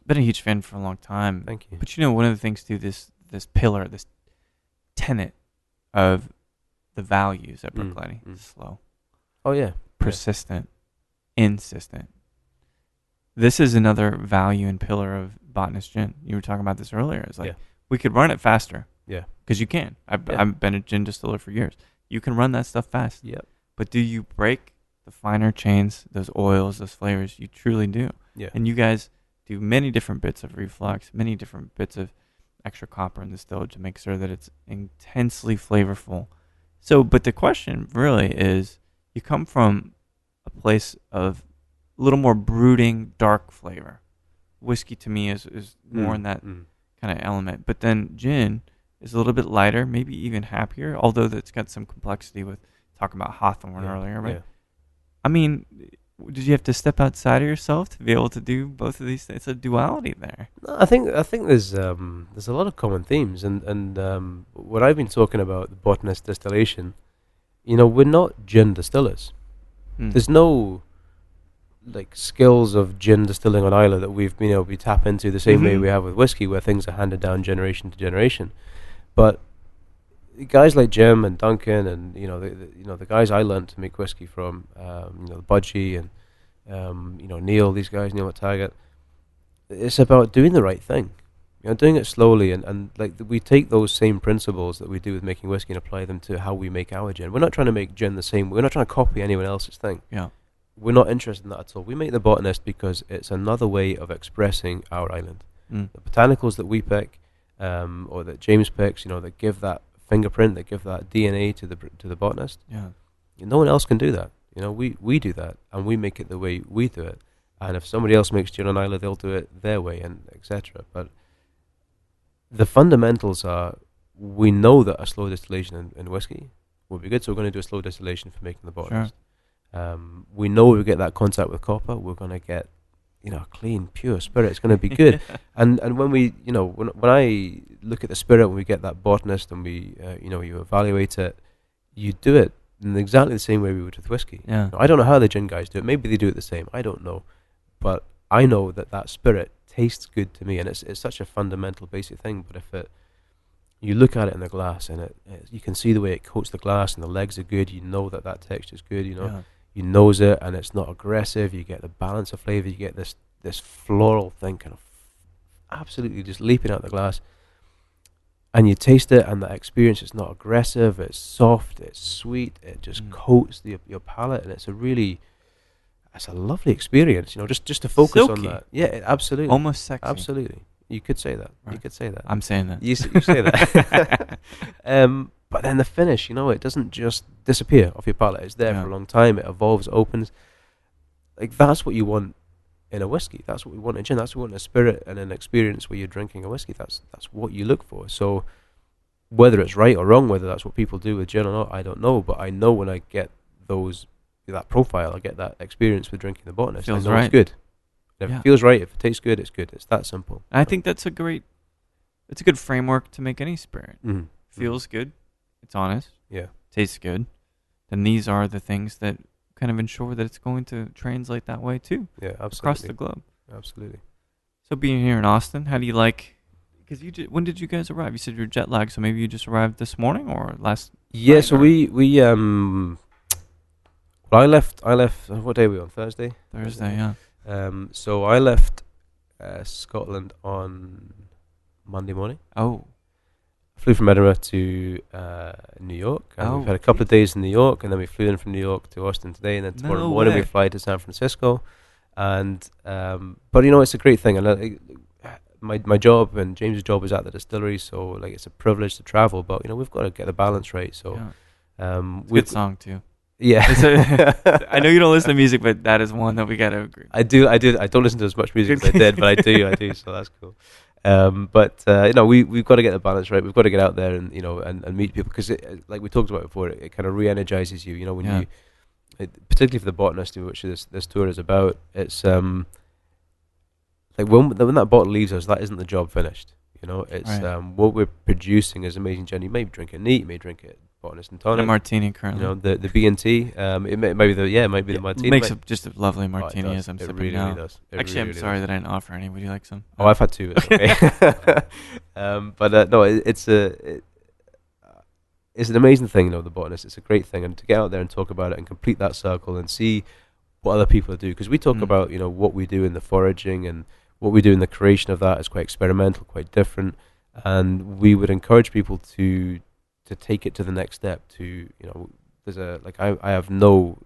Been a huge fan for a long time. Thank you. But one of the things too, this pillar, this tenet of the values at Bruichladdich, slow. Oh yeah. Persistent, insistent. This is another value and pillar of Botanist Gin. You were talking about this earlier. It's we could run it faster. Yeah. Because you can. I've been a gin distiller for years. You can run that stuff fast. Yep. But do you break the finer chains, those oils, those flavors? You truly do. Yeah. And you guys do many different bits of reflux, many different bits of extra copper in the distillate to make sure that it's intensely flavorful. So, but the question really is, you come from a place of a little more brooding, dark flavor. Whiskey to me is more in that kind of element. But then gin is a little bit lighter, maybe even happier, although that's got some complexity with talking about Hawthorne earlier, right? Yeah. I mean, did you have to step outside of yourself to be able to do both of these things? It's a duality there. No, I think there's a lot of common themes, and what I've been talking about, the botanist distillation, we're not gin distillers. There's no skills of gin distilling on Islay that we've been able to tap into the same way we have with whiskey, where things are handed down generation to generation. But guys like Jim and Duncan and the guys I learned to make whiskey from, Budgie and Neil, these guys, Neil McTaggart, it's about doing the right thing, doing it slowly and we take those same principles that we do with making whiskey and apply them to how we make our gin. We're not trying to make gin the same. We're not trying to copy anyone else's thing. Yeah. We're not interested in that at all. We make the Botanist because it's another way of expressing our island. The botanicals that we pick, or that James picks, that give that fingerprint, that give that DNA to the Botanist. Yeah. No one else can do that. We do that, and we make it the way we do it. And if somebody else makes gin on Islay, they'll do it their way, and etc. But the fundamentals are, we know that a slow distillation in whiskey will be good, so we're going to do a slow distillation for making the Botanist. Sure. We know we get that contact with copper, we're going to get clean, pure spirit. It's going to be good. and when we when I look at the spirit, when we get that Botanist and we you evaluate it, you do it in exactly the same way we would with whiskey. Yeah. I don't know how the gin guys do it. Maybe they do it the same. I don't know, but I know that spirit tastes good to me, and it's such a fundamental, basic thing. But if you look at it in the glass, and you can see the way it coats the glass, and the legs are good. That texture is good. Yeah. You nose it, and it's not aggressive. You get the balance of flavor. You get this floral thing, kind of absolutely just leaping out the glass. And you taste it, and the experience is not aggressive. It's soft. It's sweet. It just coats your palate, and it's a lovely experience. Just to focus Silky. on that. Yeah, absolutely. Almost sexy. Absolutely. You could say that. Right. You could say that. I'm saying that. You say that. But then the finish, it doesn't just disappear off your palate. It's there for a long time. It evolves, opens. That's what you want in a whiskey. That's what we want in gin. That's what we want in a spirit and an experience where you're drinking a whiskey. That's what you look for. So whether it's right or wrong, whether that's what people do with gin or not, I don't know. But I know when I get that profile, I get that experience with drinking the Botanist. Feels I know right. it's good. If it feels right, if it tastes good, it's good. It's that simple. I think that's a good framework to make any spirit. Feels good. It's honest. Yeah. Tastes good. Then these are the things that kind of ensure that it's going to translate that way too. Yeah, absolutely. Across the globe. Absolutely. So being here in Austin, how do you like? Because when did you guys arrive? You said you're jet lagged, so maybe you just arrived this morning or last. Yeah. night, So or? we what Well, I left. What day are we on? Thursday. Thursday, yeah. So I left Scotland on Monday morning. Oh. I flew from Edinburgh to New York, and we've had a couple of days in New York, and then we flew in from New York to Austin today, and then tomorrow morning we fly to San Francisco. And but it's a great thing, and my job and James's job is at the distillery, so like it's a privilege to travel, but we've got to get the balance right. So it's a good song too. Yeah. I know you don't listen to music, but that is one that we gotta agree. I do. I don't listen to as much music as I did, but I do. So that's cool. But we've got to get the balance right. We've got to get out there and and meet people, because like we talked about before, it kind of re-energizes you. When you, particularly for the botanist, which this tour is about, it's like when that bottle leaves us, that isn't the job finished. It's right. What we're producing is amazing gin. You may drink it neat, you may drink it Botanist and tonic. A martini currently. The B&T. It might be the martini. It makes just a lovely martini as I'm sipping really, now. Really does. Actually, I'm sorry that I didn't offer any. Would you like some? Oh, I've had two. It's okay. But no, it's an amazing thing. The botanist. It's a great thing, and to get out there and talk about it and complete that circle and see what other people do, because we talk about what we do in the foraging and what we do in the creation of that is quite experimental, quite different, and we would encourage people to take it to the next step. To there's I have no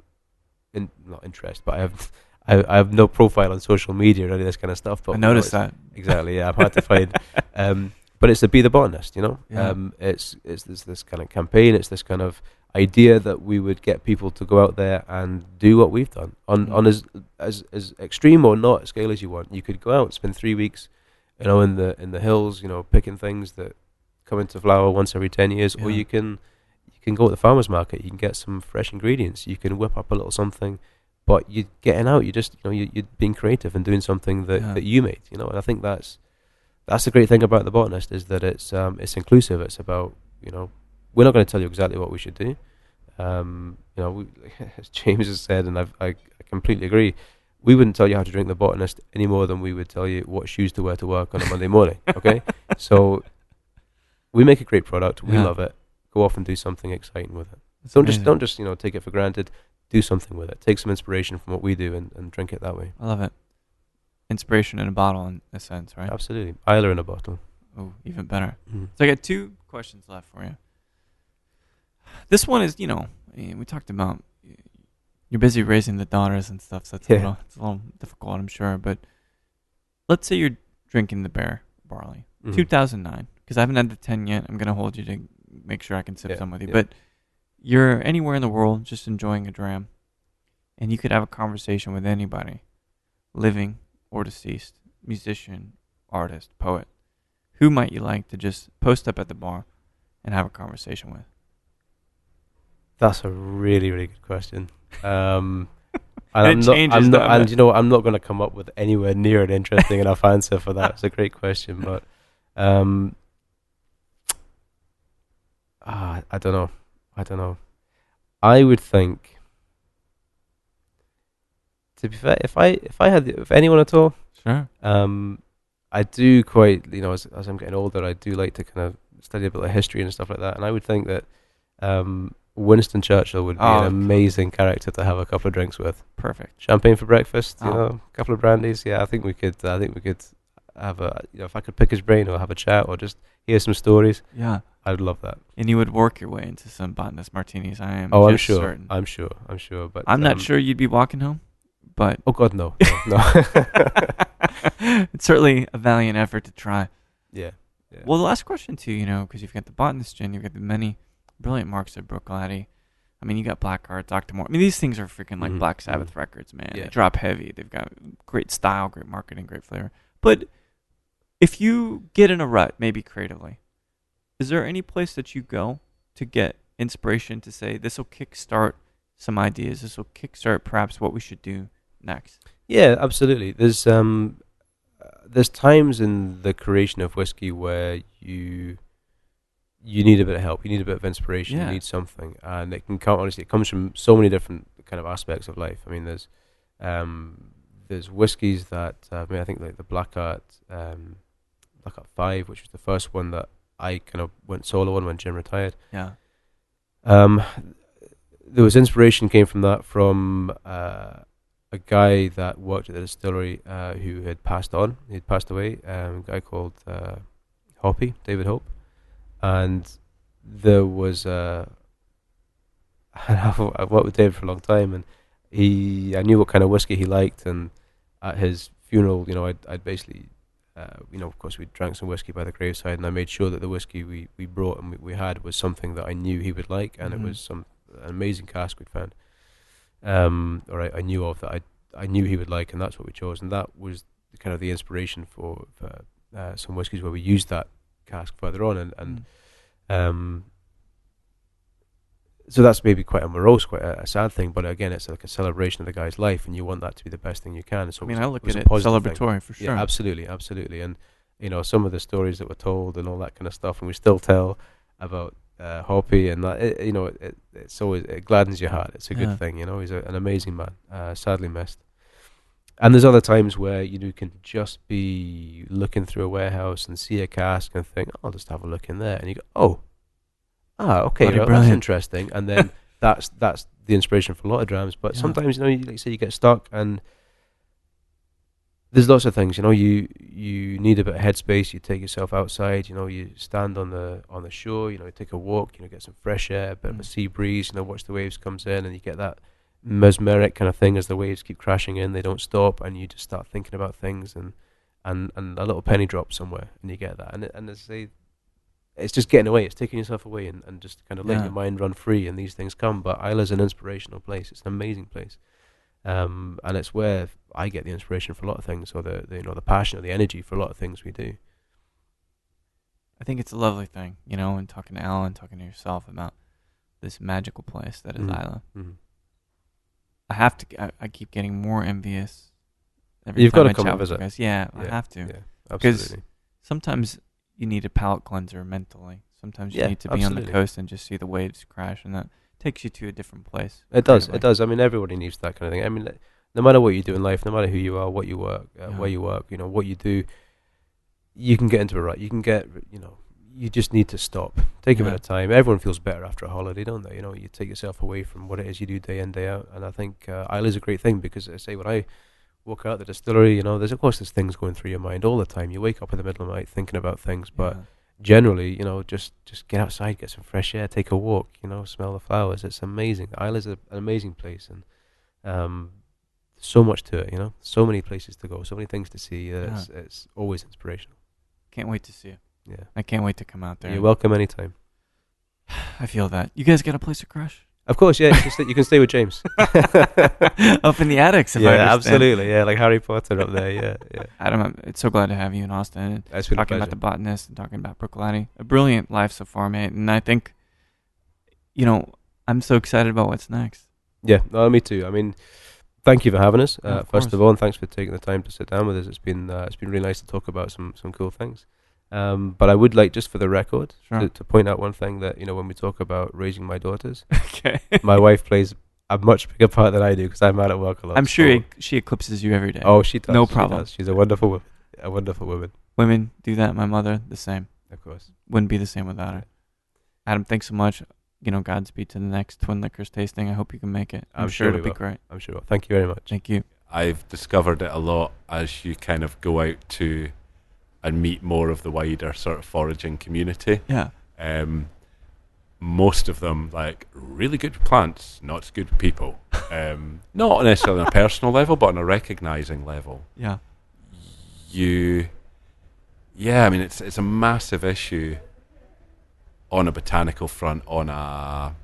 not interest, but I have no profile on social media or any of this kind of stuff. But I noticed that exactly. Yeah, I'm hard to find. But it's to be the botanist. Yeah. It's this kind of campaign. It's this kind of idea that we would get people to go out there and do what we've done on as extreme or not scale as you want. You could go out and spend 3 weeks, in the hills, picking things that come into flower once every 10 years, or you can go to the farmer's market. You can get some fresh ingredients. You can whip up a little something, but you're getting out. You just you're being creative and doing something that you made. And I think that's the great thing about the botanist, is that it's inclusive. It's about we're not going to tell you exactly what we should do. As James has said, and I completely agree. We wouldn't tell you how to drink the botanist any more than we would tell you what shoes to wear to work on a Monday morning. Okay, so we make a great product. We love it. Go off and do something exciting with it. Don't just take it for granted. Do something with it. Take some inspiration from what we do and drink it that way. I love it. Inspiration in a bottle, in a sense, right? Absolutely. Islay in a bottle. Oh, even better. Mm-hmm. So I got 2 questions left for you. This one is, we talked about you're busy raising the daughters and stuff, so it's a little difficult, I'm sure. But let's say you're drinking the Bear barley, 2009, because I haven't had the 10 yet. I'm going to hold you to make sure I can sip some with you. Yeah. But you're anywhere in the world just enjoying a dram, and you could have a conversation with anybody, living or deceased, musician, artist, poet. Who might you like to just post up at the bar and have a conversation with? That's a really, really good question. And I'm not going to come up with anywhere near an interesting enough answer for that. It's a great question, but I don't know. I would think, to be fair, if anyone at all, sure. I do quite, as I'm getting older, I do like to kind of study a bit of history and stuff like that, and I would think that Winston Churchill would be an amazing character to have a couple of drinks with. Perfect. Champagne for breakfast, a couple of brandies. Yeah, I think we could have a, if I could pick his brain or have a chat or just hear some stories. Yeah, I'd love that. And you would work your way into some botanist martinis. I am. I'm sure. Certain. I'm sure. But I'm not sure you'd be walking home. But oh God, no. It's certainly a valiant effort to try. Yeah. Well, the last question too, because you've got the Botanist Gin, you've got the many brilliant marks of Bruichladdich. I mean, you got Blackheart, Dr. Moore. I mean, these things are freaking like Black Sabbath records, man. Yeah. They drop heavy. They've got great style, great marketing, great flavor. But if you get in a rut, maybe creatively, is there any place that you go to get inspiration to say, this will kickstart some ideas, this will kickstart perhaps what we should do next? Yeah, absolutely. There's times in the creation of whiskey where you need a bit of help, you need a bit of inspiration, you need something, and it can come. Honestly, it comes from so many different kind of aspects of life. I mean, there's whiskies that I think like the Blackheart 5, which was the first one that I kind of went solo on when Jim retired. Yeah. there was inspiration came from that from a guy that worked at the distillery who had passed on. He'd passed away. A guy called Hoppy, David Hope, and there was I've worked with David for a long time, and I knew what kind of whiskey he liked, and at his funeral, I'd basically, of course we drank some whiskey by the graveside, and I made sure that the whiskey we brought and we had was something that I knew he would like, and it was an amazing cask we'd found, or I knew of that I knew he would like, and that's what we chose, and that was kind of the inspiration for some whiskies where we used that cask further on, and so that's maybe quite a morose, quite a sad thing, but again, it's like a celebration of the guy's life, and you want that to be the best thing you can. So I look at it celebratory for sure. Yeah, absolutely, and some of the stories that were told and all that kind of stuff, and we still tell about Hoppy, and that it's always, it gladdens your heart. It's a good thing, He's an amazing man, sadly missed. And there's other times where you can just be looking through a warehouse and see a cask and think, I'll just have a look in there, and you go, okay, that's interesting, and then that's the inspiration for a lot of drams. But sometimes, like you say, you get stuck, and there's lots of things. You need a bit of headspace. You take yourself outside. You stand on the shore. Take a walk. Get some fresh air, a bit of a sea breeze. Watch the waves comes in, and you get that mesmeric kind of thing as the waves keep crashing in. They don't stop, and you just start thinking about things, and a little penny drops somewhere, and you get that. And as I say, it's just getting away. It's taking yourself away and just kind of letting your mind run free, and these things come. But Isla's an inspirational place. It's an amazing place, and it's where I get the inspiration for a lot of things, or the passion or the energy for a lot of things we do. I think it's a lovely thing, and talking to Alan, talking to yourself about this magical place that is Isla. Mm-hmm. I keep getting more envious every You've time got I to come chat and with visit. you guys. Yeah, I have to. Yeah, absolutely. Because sometimes you need a palate cleanser mentally. Sometimes you need to be on the coast and just see the waves crash, and that takes you to a different place. It does. Everybody needs that kind of thing. No matter what you do in life, no matter who you are, what you work, where you work, what you do, you can get into a rut. You can get, you just need to stop. Take a bit of time. Everyone feels better after a holiday, don't they? You take yourself away from what it is you do day in, day out. And I think Isla's a great thing, because I say when I walk out the distillery, there's things going through your mind all the time. You wake up in the middle of the night thinking about things, but generally, just get outside, get some fresh air, take a walk, smell the flowers. It's amazing. Isla's an amazing place, and so much to it, so many places to go, so many things to see. It's always inspirational. Can't wait to see it. Yeah, I can't wait to come out there. You're welcome anytime. I feel that. You guys got a place to crash? Of course, yeah. You can stay with James. Up in the attics, if I understand. Absolutely. Yeah, like Harry Potter up there. Yeah. Adam, I'm so glad to have you in Austin. And talking about the Botanist and talking about Bruichladdich. A brilliant life so far, mate. And I think, I'm so excited about what's next. Yeah, no, me too. Thank you for having us, first of all, and thanks for taking the time to sit down with us. It's been really nice to talk about some cool things. But I would like, just for the record, to point out one thing, that when we talk about raising my daughters, my wife plays a much bigger part than I do, because I'm out at work a lot. I'm sure she eclipses you every day. Oh, she does. No problem. She's a wonderful woman. Women do that. My mother, the same. Of course. Wouldn't be the same without her. Adam, thanks so much. Godspeed to the next Twin Liquors tasting. I hope you can make it. I'm sure it'll be great. I'm sure. Thank you very much. Thank you. I've discovered it a lot as you kind of go out to and meet more of the wider sort of foraging community. Yeah. Most of them, like, really good with plants, not so good with people. Not necessarily on a personal level, but on a recognizing level. Yeah. It's a massive issue on a botanical front, on a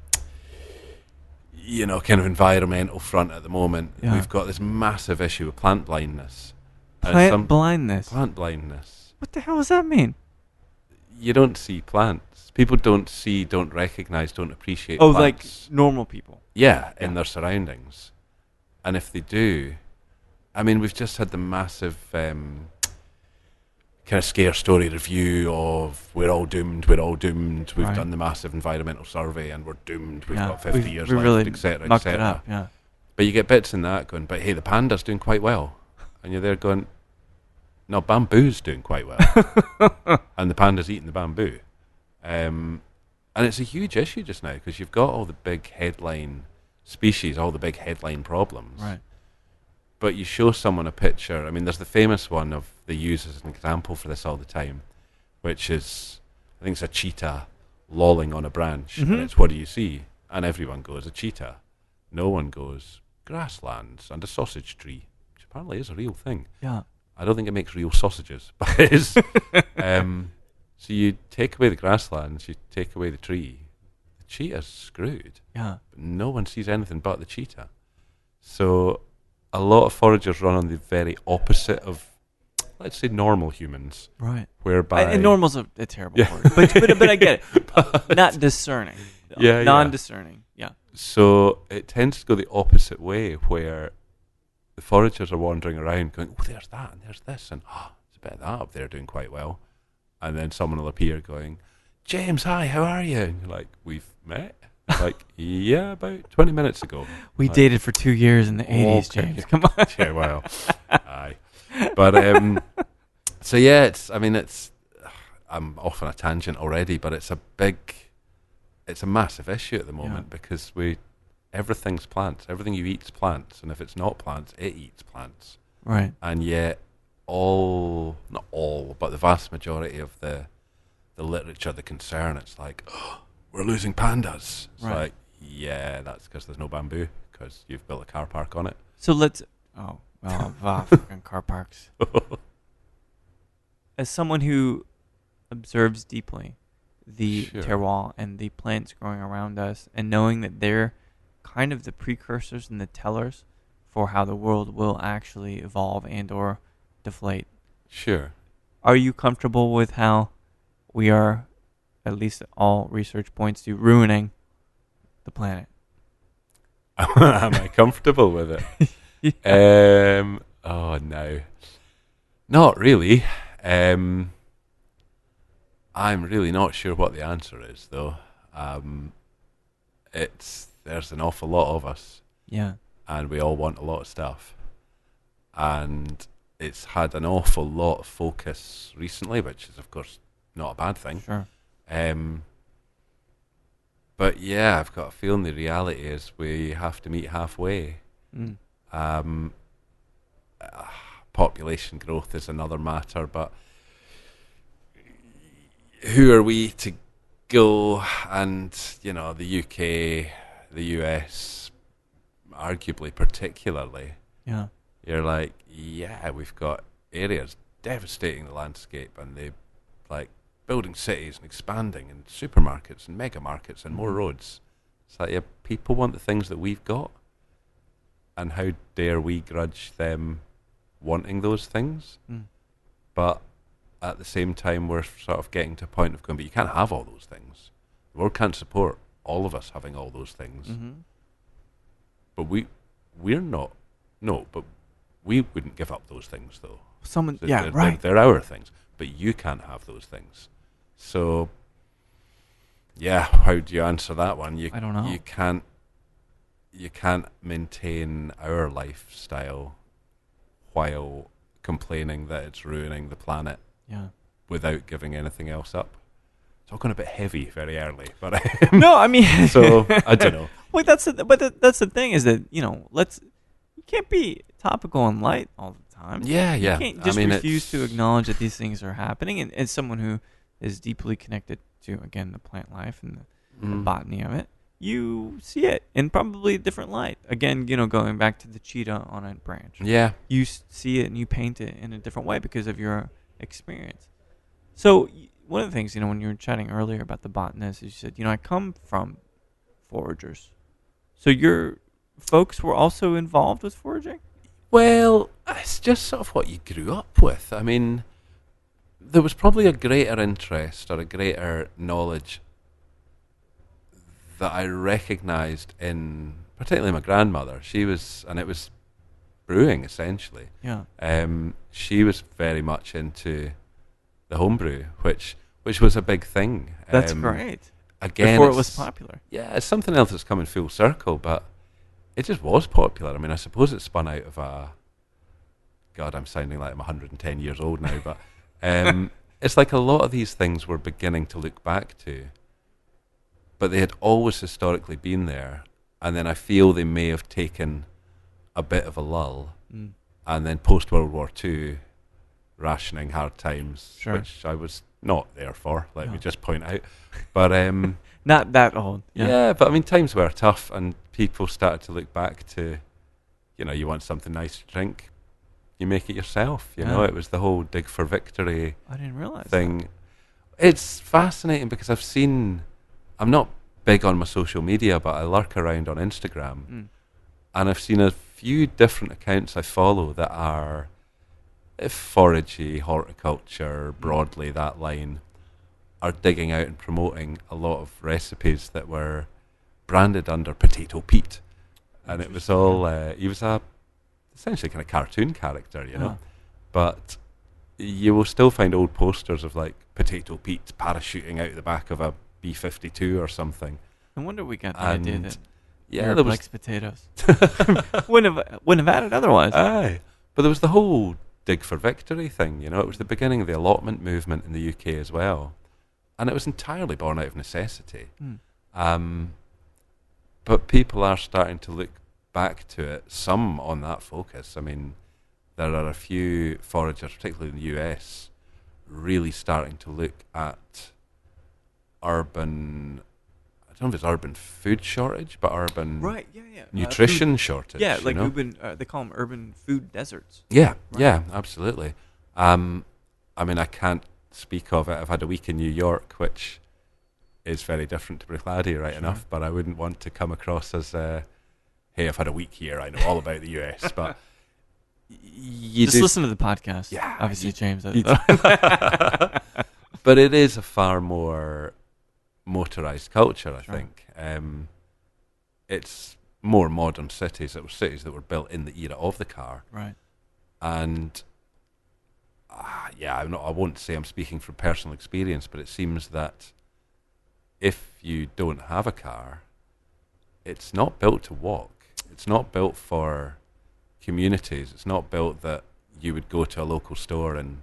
kind of environmental front at the moment. Yeah. We've got this massive issue with plant blindness. Plant blindness? Plant blindness. What the hell does that mean? You don't see plants. People don't recognize, don't appreciate plants. Like normal people? Yeah, in their surroundings. And if they do, we've just had the massive kind of scare story review of we're all doomed. We've done the massive environmental survey and we're doomed. We've got 50 years left, really etc., knocked it etc. up, yeah. But you get bits in that going, but hey, the panda's doing quite well. And you're there going, no, bamboo's doing quite well. And the panda's eating the bamboo. And it's a huge issue just now, because you've got all the big headline species, all the big headline problems. Right. But you show someone a picture. I mean, there's the famous one of they use as an example for this all the time, which is, I think it's a cheetah lolling on a branch, and it's, what do you see? And everyone goes, a cheetah. No one goes, grasslands and a sausage tree, which apparently is a real thing. Yeah. I don't think it makes real sausages, but it is. So you take away the grasslands, you take away the tree, the cheetah's screwed. Yeah. But no one sees anything but the cheetah. So a lot of foragers run on the very opposite of, let's say, normal humans. Right. Whereby... And normal's a terrible word. But I get it. Not discerning. Yeah, non-discerning. Yeah. So it tends to go the opposite way, where the foragers are wandering around going, oh, there's that, and there's this, and there's a bit of that up there doing quite well. And then someone will appear going, James, hi, how are you? And you're like, we've met? Like, yeah, about 20 minutes ago. We like, dated for 2 years in the 80s, okay. James. Come on. Yeah, well, aye. But, so yeah, I'm off on a tangent already, but it's a massive issue at the moment, because everything's plants. Everything you eat is plants, and if it's not plants, it eats plants. Right. And yet not all, but the vast majority of the literature, the concern, it's like, oh, we're losing pandas. It's like, yeah, that's because there's no bamboo, because you've built a car park on it. So let's... Oh, well, fucking car parks. As someone who observes deeply the terroir and the plants growing around us, and knowing that they're kind of the precursors and the tellers for how the world will actually evolve and or deflate. Sure. Are you comfortable with how we are, at least all research points to, ruining the planet? Am I comfortable with it? Oh, no. Not really. I'm really not sure what the answer is, though. There's an awful lot of us. Yeah. And we all want a lot of stuff. And it's had an awful lot of focus recently, which is, of course, not a bad thing. Sure. But yeah, I've got a feeling the reality is we have to meet halfway. Population growth is another matter, but who are we to go? And, the UK, the US, arguably particularly, you're like, yeah, we've got areas devastating the landscape, and they like building cities and expanding, and supermarkets and mega markets and more roads. It's like, yeah, people want the things that we've got, and how dare we grudge them wanting those things? But at the same time, we're sort of getting to a point of going, but you can't have all those things. The world can't support all of us having all those things. But we're not. No, but we wouldn't give up those things, though. They're our things, but you can't have those things. So, yeah, how do you answer that one? I don't know. You can't maintain our lifestyle while complaining that it's ruining the planet without giving anything else up. Talking a bit heavy very early, but no, I mean, so I don't know. Well, that's the thing, is that you can't be topical and light all the time. Yeah. You can't just refuse to acknowledge that these things are happening. And as someone who is deeply connected to, again, the plant life and the botany of it, you see it in probably a different light. Again, going back to the cheetah on a branch. Yeah. You see it and you paint it in a different way because of your experience. So one of the things, when you were chatting earlier about the botanist, you said, I come from foragers. So your folks were also involved with foraging? Well, it's just sort of what you grew up with. I mean, there was probably a greater interest or a greater knowledge that I recognised in, particularly my grandmother. It was brewing, essentially. Yeah. She was very much into the homebrew, which was a big thing. That's great. Again, before it was popular. Yeah, it's something else that's come in full circle, but it just was popular. I mean, I suppose it spun out of God, I'm sounding like I'm 110 years old now, but it's like a lot of these things we're beginning to look back to, but they had always historically been there, and then I feel they may have taken a bit of a lull, and then post World War II, rationing, hard times, which I was not there for. Let me just point out, but not that old. Yeah, but I mean, times were tough, and people started to look back to, you want something nice to drink, you make it yourself. You know, it was the whole dig for victory. I didn't realize thing. That. It's fascinating because I'm not big on my social media, but I lurk around on Instagram, and I've seen a few different accounts I follow that are foragey, horticulture, broadly that line, are digging out and promoting a lot of recipes that were branded under Potato Pete, and it was all he was essentially kind of cartoon character, but you will still find old posters of like Potato Pete parachuting out the back of a B-52 or something. No wonder we got the idea that there likes potatoes. wouldn't have had it otherwise. Aye, but there was the whole dig for victory thing. It was the beginning of the allotment movement in the UK as well, and it was entirely born out of necessity. But people are starting to look back to it, some on that focus. I mean, there are a few foragers, particularly in the US, really starting to look at urban, I don't know if it's urban food shortage, but urban nutrition shortage. Yeah, like urban, they call them urban food deserts. Yeah, yeah, absolutely. I mean, I can't speak of it. I've had a week in New York, which is very different to Bruichladdich, enough, but I wouldn't want to come across as, hey, I've had a week here, I know all about the US, but just listen to the podcast. Yeah, obviously, James. But it is a far more motorized culture, I think. It's more modern cities. It were cities that were built in the era of the car, right? And I won't say I'm speaking from personal experience, but it seems that if you don't have a car, it's not built to walk. It's not built for communities. It's not built that you would go to a local store and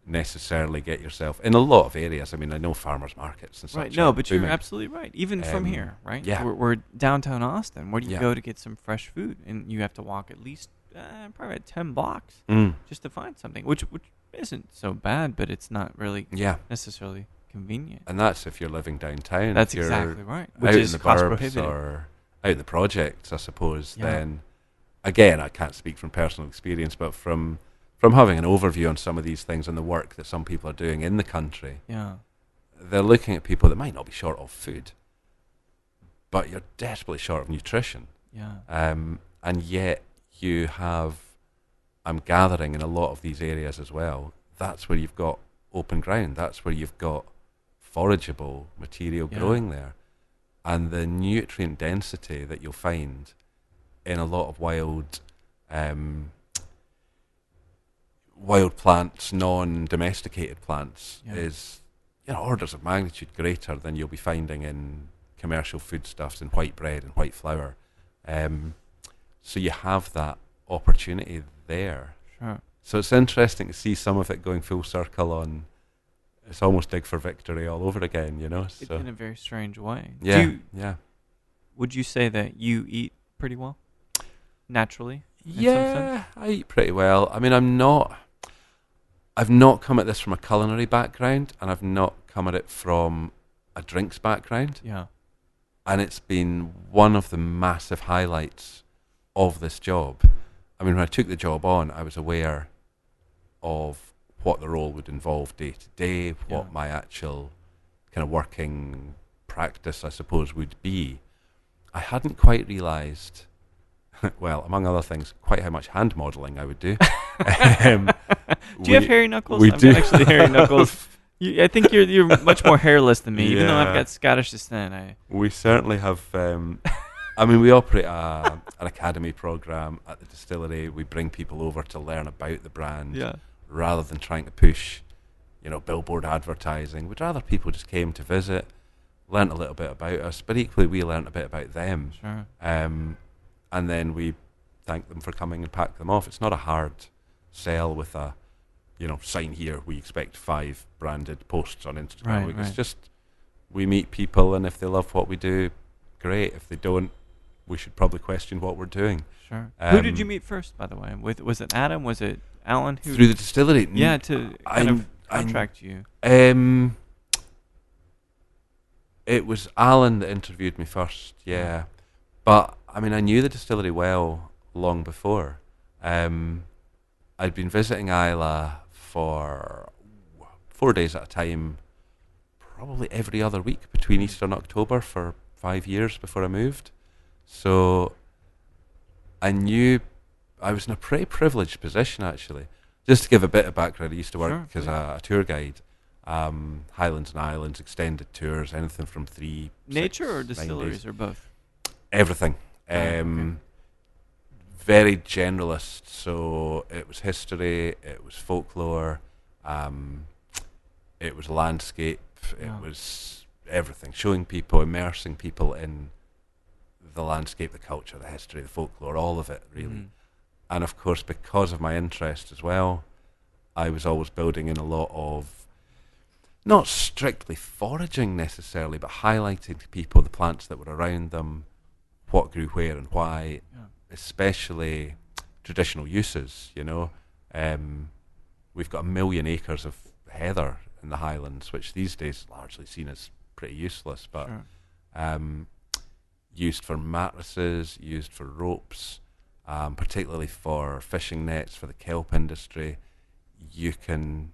necessarily get yourself in a lot of areas. I mean, I know farmers markets and such. Right. No, but you're absolutely right. Even from here, right? Yeah. We're downtown Austin. Where do you go to get some fresh food? And you have to walk at least probably 10 blocks just to find something, which isn't so bad, but it's not really necessarily convenient. And that's if you're living downtown. That's exactly right. Which out is in the cost prohibitive. Or out in the projects, I suppose, then, again, I can't speak from personal experience, but from having an overview on some of these things and the work that some people are doing in the country, they're looking at people that might not be short of food, but you're desperately short of nutrition. And yet you have, I'm gathering in a lot of these areas as well, that's where you've got open ground, that's where you've got forageable material growing there. And the nutrient density that you'll find in a lot of wild plants, non-domesticated plants, is orders of magnitude greater than you'll be finding in commercial foodstuffs and white bread and white flour. So you have that opportunity there. Sure. So it's interesting to see some of it going full circle on. It's almost dig for victory all over again, So. In a very strange way. Yeah, Would you say that you eat pretty well? Naturally? Yeah, I eat pretty well. I mean, I've not come at this from a culinary background, and I've not come at it from a drinks background. Yeah. And it's been one of the massive highlights of this job. I mean, when I took the job on, I was aware of what the role would involve day to day, what my actual kind of working practice, I suppose, would be. I hadn't quite realised, well, among other things, quite how much hand modelling I would do. Do you have hairy knuckles? We do. Actually hairy knuckles. I think you're much more hairless than me, even though I've got Scottish descent. We certainly have. I mean, we operate an academy program at the distillery. We bring people over to learn about the brand. Rather than trying to push, billboard advertising. We'd rather people just came to visit, learnt a little bit about us, but equally we learnt a bit about them. Sure. And then we thank them for coming and pack them off. It's not a hard sell with a, sign here, we expect 5 branded posts on Instagram. It's just, we meet people, and if they love what we do, great. If they don't, we should probably question what we're doing. Sure. Who did you meet first, by the way? Was it Adam? Was it Alan? Through the distillery? Yeah, to kind of contract you. It was Alan that interviewed me first, yeah. But, I mean, I knew the distillery well long before. I'd been visiting Islay for 4 days at a time, probably every other week between Easter and October for 5 years before I moved. So I knew I was in a pretty privileged position, actually. Just to give a bit of background, I used to work as a tour guide. Highlands and Islands, extended tours, anything from 3, Nature 6, or 9 distilleries days. or both? Everything. Okay. Very generalist. So it was history, it was folklore, it was landscape, it was everything. Showing people, immersing people in the landscape, the culture, the history, the folklore, all of it, really. And of course, because of my interest as well, I was always building in a lot of, not strictly foraging necessarily, but highlighting to people the plants that were around them, what grew where and why, especially traditional uses, you know. We've got 1 million acres of heather in the Highlands, which these days is largely seen as pretty useless, but used for mattresses, used for ropes, particularly for fishing nets for the kelp industry. You can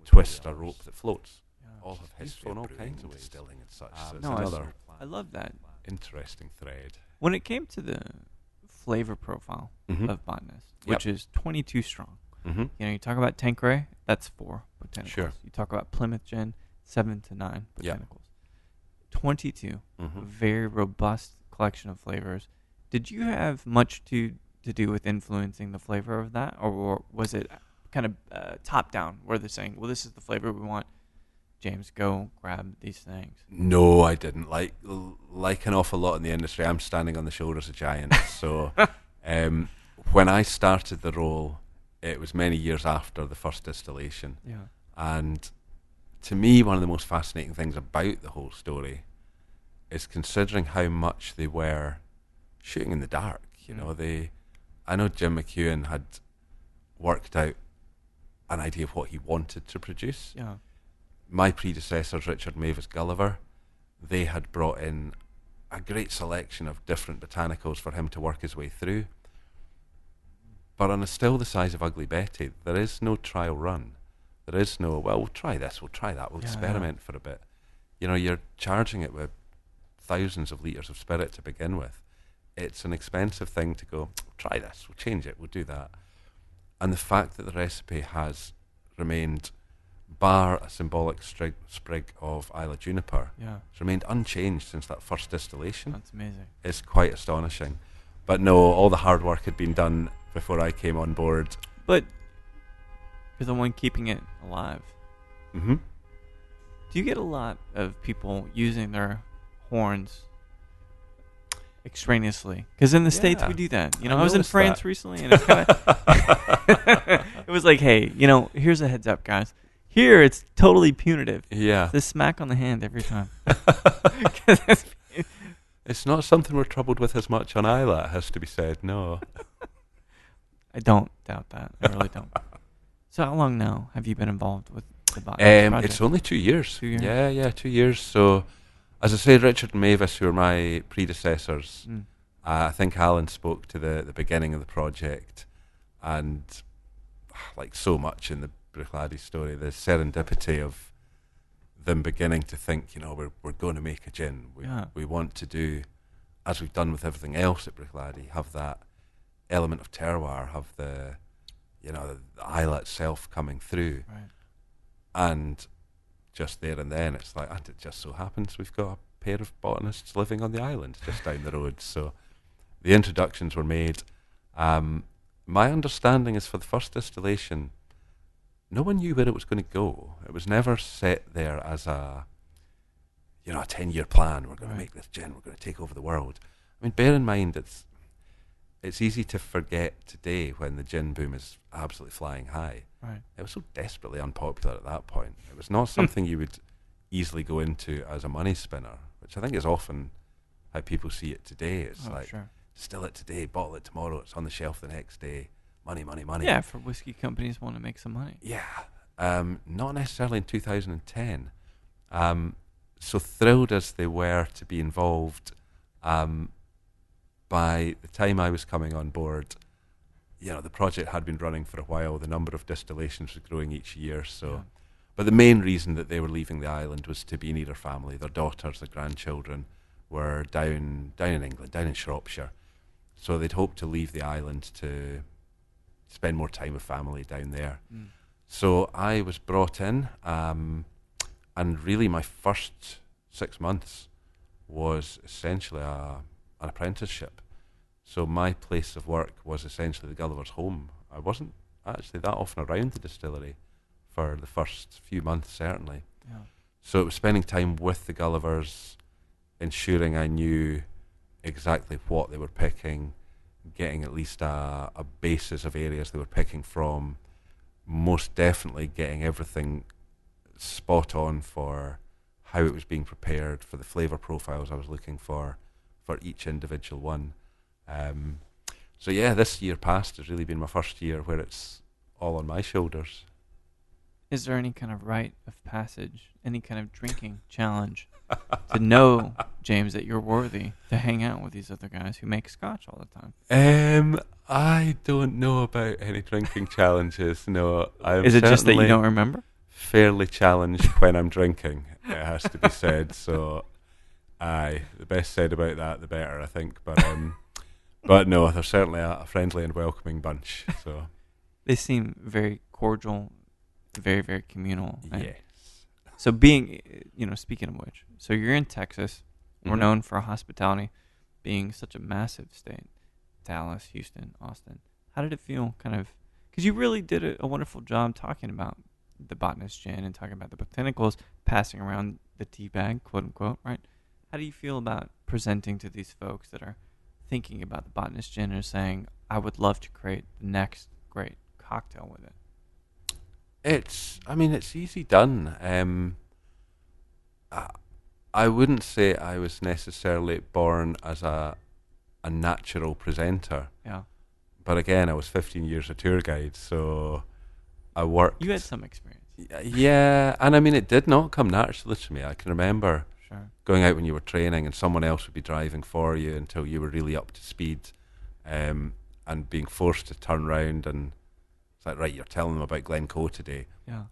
twist a rope that floats. All have history and all kinds of ways. Distilling and such. So it's another I love that. interesting thread. When it came to the flavor profile of Botanist, which is 22 strong, you know, you talk about Tanqueray, that's 4 botanicals. Sure. You talk about Plymouth Gin, 7 to 9 botanicals. 22, very robust collection of flavors. Did you have much to do with influencing the flavor of that, or was it kind of top down, where they're saying, well, this is the flavor we want, James, go grab these things? No, I didn't. Like an awful lot in the industry, I'm standing on the shoulders of giants. So when I started the role, it was many years after the first distillation. Yeah. And to me, one of the most fascinating things about the whole story is considering how much they were shooting in the dark. You know, I know Jim McEwen had worked out an idea of what he wanted to produce. Yeah. My predecessors, Richard Mavis Gulliver, they had brought in a great selection of different botanicals for him to work his way through. But on a still the size of Ugly Betty, there is no trial run. There is no, well, we'll try this, we'll try that, we'll experiment for a bit. You know, you're charging it with thousands of litres of spirit to begin with. It's an expensive thing to go, try this, we'll change it, we'll do that. And the fact that the recipe has remained, bar a symbolic sprig of Islay juniper, it's remained unchanged since that first distillation. That's amazing. It's quite astonishing. But no, all the hard work had been done before I came on board. But you're the one keeping it alive. Mm-hmm. Do you get a lot of people using their horns extraneously? Because in the States we do that. You know, I was in France recently, and it's kind of it was like, hey, you know, here's a heads up, guys. Here, it's totally punitive. Yeah. It's a smack on the hand every time. It's not something we're troubled with as much on Islay, it has to be said, no. I don't doubt that. I really don't. So how long now have you been involved with the Botanist project? It's only 2 years. 2 years? Yeah, 2 years. So, as I say, Richard and Mavis, who are my predecessors, I think Alan spoke to the beginning of the project, and like so much in the Bruichladdich story, the serendipity of them beginning to think, you know, we're going to make a gin. We want to do, as we've done with everything else at Bruichladdich, have that element of terroir, have the, you know, the Islay itself coming through. Right. And just there and then, it's like, and it just so happens we've got a pair of botanists living on the island just down the road. So the introductions were made. My understanding is for the first distillation, no one knew where it was going to go. It was never set there as a 10-year plan. We're going to make this gin. We're going to take over the world. I mean, bear in mind, it's easy to forget today when the gin boom is absolutely flying high. Right. It was so desperately unpopular at that point. It was not something you would easily go into as a money spinner, which I think is often how people see it today. It's sure. Distill it today, bottle it tomorrow, it's on the shelf the next day. Money, money, money. Yeah, for whiskey companies want to make some money. Yeah. Not necessarily in 2010. So thrilled as they were to be involved, by the time I was coming on board, the project had been running for a while. The number of distillations was growing each year. So, but the main reason that they were leaving the island was to be near their family. Their daughters, their grandchildren were down in England, down in Shropshire. So they'd hoped to leave the island to spend more time with family down there. So I was brought in, and really my first 6 months was essentially an apprenticeship. So my place of work was essentially the Gulliver's home. I wasn't actually that often around the distillery for the first few months, certainly. Yeah. So it was spending time with the Gullivers, ensuring I knew exactly what they were picking, getting at least a basis of areas they were picking from, most definitely getting everything spot on for how it was being prepared, for the flavour profiles I was looking for each individual one. So yeah, this year past has really been my first year where it's all on my shoulders. Is there any kind of rite of passage, any kind of drinking challenge to know, James, that you're worthy to hang out with these other guys who make scotch all the time? I don't know about any drinking challenges. No, is it just that you don't remember? Fairly challenged when I'm drinking, it has to be said. So, the best said about that, the better, I think. But no, they're certainly a friendly and welcoming bunch. So they seem very cordial, very, very communal. Yes. So being, speaking of which, so you're in Texas. We're known for hospitality, being such a massive state. Dallas, Houston, Austin. How did it feel, because you really did a wonderful job talking about the Botanist Gin and talking about the botanicals, passing around the tea bag, quote unquote, right? How do you feel about presenting to these folks that are thinking about the Botanist Gin and saying, I would love to create the next great cocktail with it? It's easy done. I wouldn't say I was necessarily born as a natural presenter. Yeah. But again, I was 15 years a tour guide, so I worked. You had some experience. Yeah, and it did not come naturally to me. I can remember going out when you were training and someone else would be driving for you until you were really up to speed, and being forced to turn round and it's like, right, you're telling them about Glencoe today. Yeah.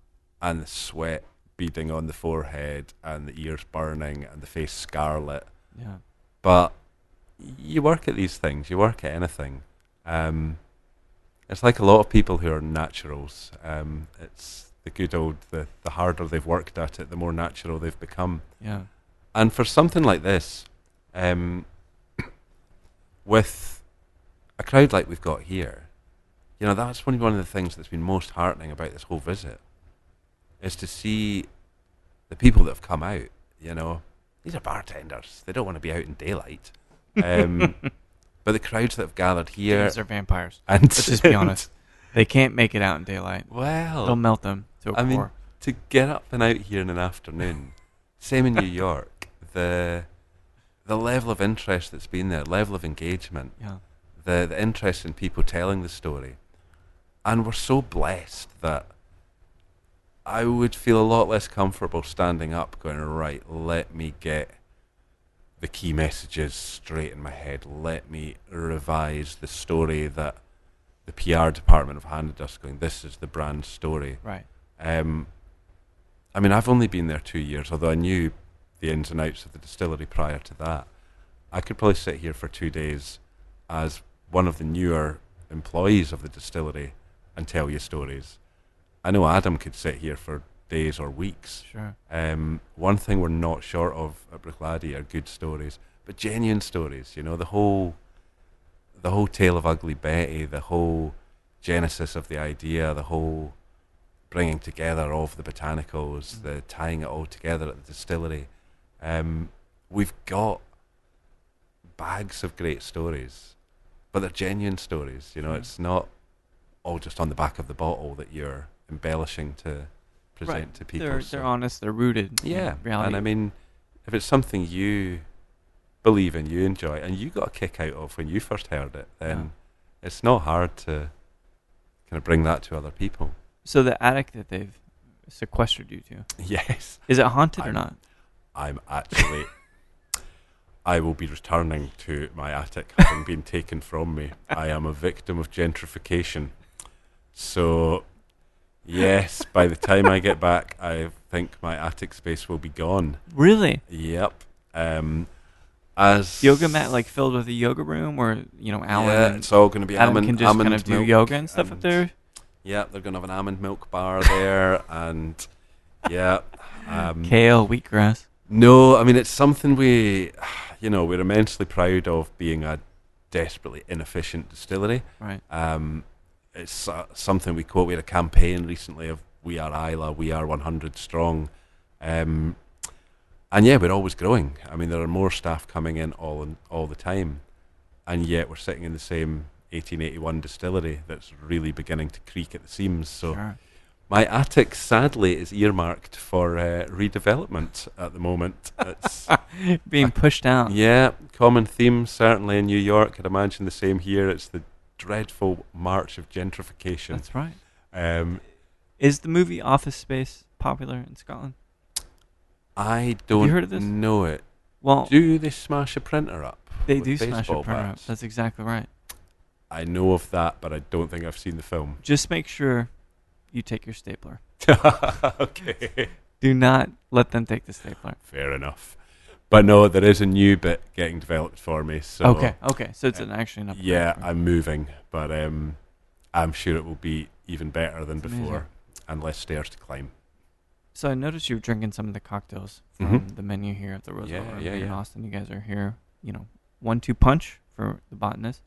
And the sweat beading on the forehead and the ears burning and the face scarlet. Yeah. But you work at these things, you work at anything. It's like a lot of people who are naturals. It's the good old, the harder they've worked at it, the more natural they've become. Yeah. And for something like this, with a crowd like we've got here, that's one of the things that's been most heartening about this whole visit, is to see the people that have come out. These are bartenders. They don't want to be out in daylight. But the crowds that have gathered here... These are vampires. And let's just be honest. They can't make it out in daylight. Well... They'll melt them to a core. To get up and out here in an afternoon, same in New York, the level of interest that's been there, level of engagement, the interest in people telling the story. And we're so blessed that I would feel a lot less comfortable standing up going, right, let me get the key messages straight in my head. Let me revise the story that the PR department have handed us, going, this is the brand story. Right. I've only been there 2 years, although I knew the ins and outs of the distillery prior to that. I could probably sit here for 2 days as one of the newer employees of the distillery and tell you stories. I know Adam could sit here for days or weeks. Sure. One thing we're not short of at Bruichladdich are good stories, but genuine stories. The whole tale of Ugly Betty, the whole genesis of the idea, the whole bringing together of the botanicals, the tying it all together at the distillery. We've got bags of great stories, but they're genuine stories. It's not all just on the back of the bottle that you're embellishing to present to people. They're honest, they're rooted in reality. And if it's something you believe in, you enjoy, and you got a kick out of when you first heard it, then it's not hard to kind of bring that to other people. So the attic that they've sequestered you to, Yes. is it haunted or not? I'm actually... I will be returning to my attic having been taken from me. I am a victim of gentrification. So, yes, by the time I get back, I think my attic space will be gone. Really? Yep. As yoga mat like filled with a yoga room, or Alan? Yeah, it's all going to be Adam can just almond kind of do milk yoga and stuff up there. Yeah, they're going to have an almond milk bar there, and kale, wheatgrass. No, I mean it's something we're immensely proud of being a desperately inefficient distillery. Right. It's something we quote. We had a campaign recently of "We are Islay, we are 100 strong," and yeah, we're always growing. I mean, there are more staff coming in all the time, and yet we're sitting in the same 1881 distillery that's really beginning to creak at the seams. So. Sure. My attic, sadly, is earmarked for redevelopment at the moment. It's being pushed out. Yeah, common theme, certainly in New York. I'd imagine the same here. It's the dreadful march of gentrification. That's right. Is the movie Office Space popular in Scotland? I don't Have you heard of this? know it. Well, do they smash a printer up? They do smash a printer up. That's exactly right. I know of that, but I don't think I've seen the film. Just make sure you take your stapler. Okay. Do not let them take the stapler. Fair enough. But no, there is a new bit getting developed for me. So Okay. So it's actually an upgrade. Yeah, I'm moving, but I'm sure it will be even better than before, amazing. And less stairs to climb. So I noticed you were drinking some of the cocktails from the menu here at the Roosevelt in Austin. You guys are here, 1-2 punch for the Botanist.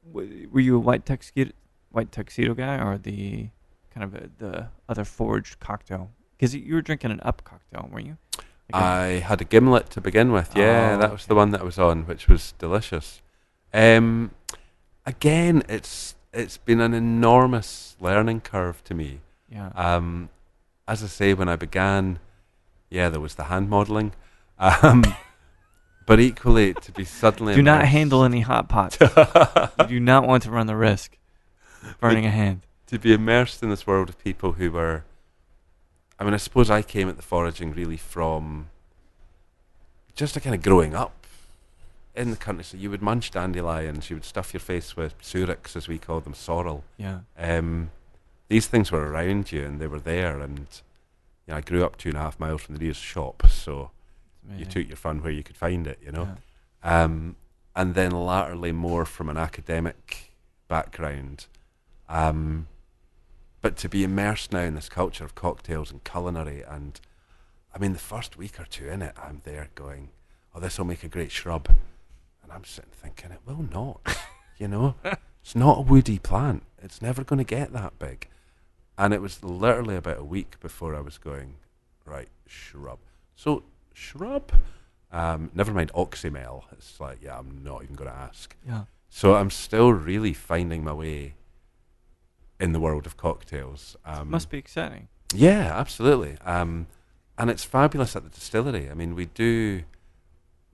Were you a white tuxedo guy, or the kind of the other foraged cocktail? Because you were drinking an up cocktail, weren't you? I had a gimlet to begin with. Yeah, that was the one that I was on, which was delicious. Again, it's been an enormous learning curve to me. Yeah. As I say, when I began, there was the hand modelling. But equally, to be suddenly... Do not handle any hot pots. You do not want to run the risk of burning a hand. To be immersed in this world of people who were... I mean, I suppose I came at the foraging really from just a kind of growing up in the country. So you would munch dandelions, you would stuff your face with surix, as we call them, sorrel. Yeah. These things were around you, and they were there. And I grew up 2.5 miles from the nearest shop, so you took your fun where you could find it, Yeah. And then latterly more from an academic background. But to be immersed now in this culture of cocktails and culinary, and I mean, the first week or two in it, I'm there going, oh, this will make a great shrub. And I'm sitting thinking, it will not, It's not a woody plant. It's never going to get that big. And it was literally about a week before I was going, right, shrub. So, shrub, never mind oxymel. It's like, I'm not even going to ask. Yeah. So I'm still really finding my way in the world of cocktails. Must be exciting. Yeah, absolutely. And it's fabulous at the distillery. I mean, we do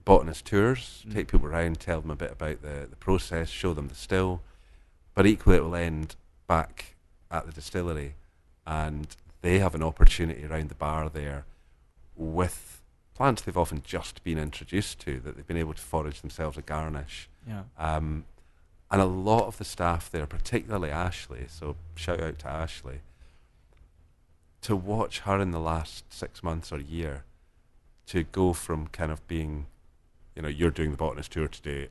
botanist tours, take people around, tell them a bit about the process, show them the still. But equally, it will end back at the distillery, and they have an opportunity around the bar there with plants they've often just been introduced to, that they've been able to forage themselves a garnish. Yeah. And a lot of the staff there, particularly Ashley, so shout out to Ashley, to watch her in the last 6 months or year, to go from kind of being, you're doing the botanist tour today,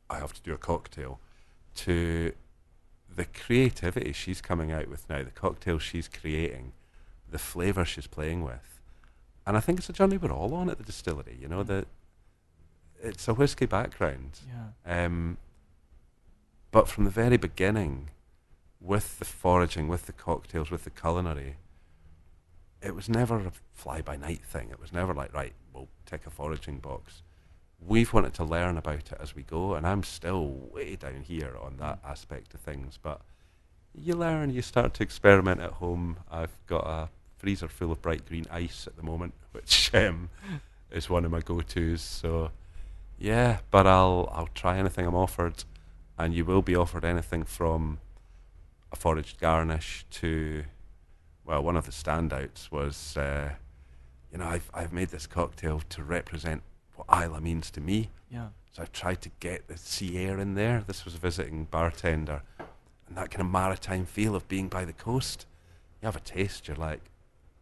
I have to do a cocktail, to the creativity she's coming out with now, the cocktails she's creating, the flavour she's playing with. And I think it's a journey we're all on at the distillery, that it's a whiskey background. Yeah. But from the very beginning, with the foraging, with the cocktails, with the culinary, it was never a fly-by-night thing. It was never like, right, we'll tick a foraging box. We've wanted to learn about it as we go, and I'm still way down here on that aspect of things. But you learn, you start to experiment at home. I've got a freezer full of bright green ice at the moment, which is one of my go-tos. So, Yeah, but I'll try anything I'm offered, and you will be offered anything from a foraged garnish to, well, one of the standouts was, I've made this cocktail to represent what Islay means to me. Yeah. So I've tried to get the sea air in there. This was a visiting bartender, and that kind of maritime feel of being by the coast. You have a taste, you're like,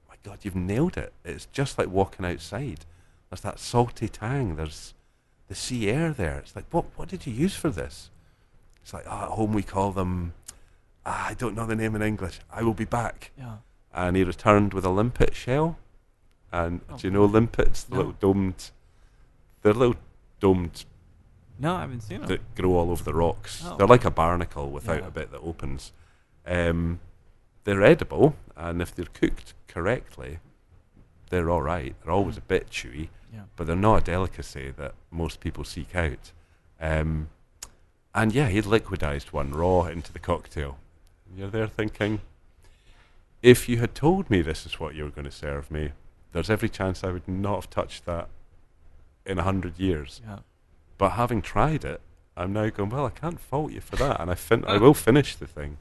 my God, you've nailed it. It's just like walking outside. There's that salty tang. There's the sea air there. It's like, what did you use for this? It's like, at home we call them, I don't know the name in English. I will be back. Yeah. And he returned with a limpet shell. And do you know limpets? The little domed, they're little domed. No, I haven't seen them. That grow all over the rocks. Oh. They're like a barnacle without a bit that opens. They're edible, and if they're cooked correctly, they're all right. They're always a bit chewy, but they're not a delicacy that most people seek out. And yeah, he'd liquidized one raw into the cocktail. And you're there thinking, if you had told me this is what you were going to serve me, there's every chance I would not have touched that in 100 years. Yeah. But having tried it, I'm now going, well, I can't fault you for that, and I will finish the thing.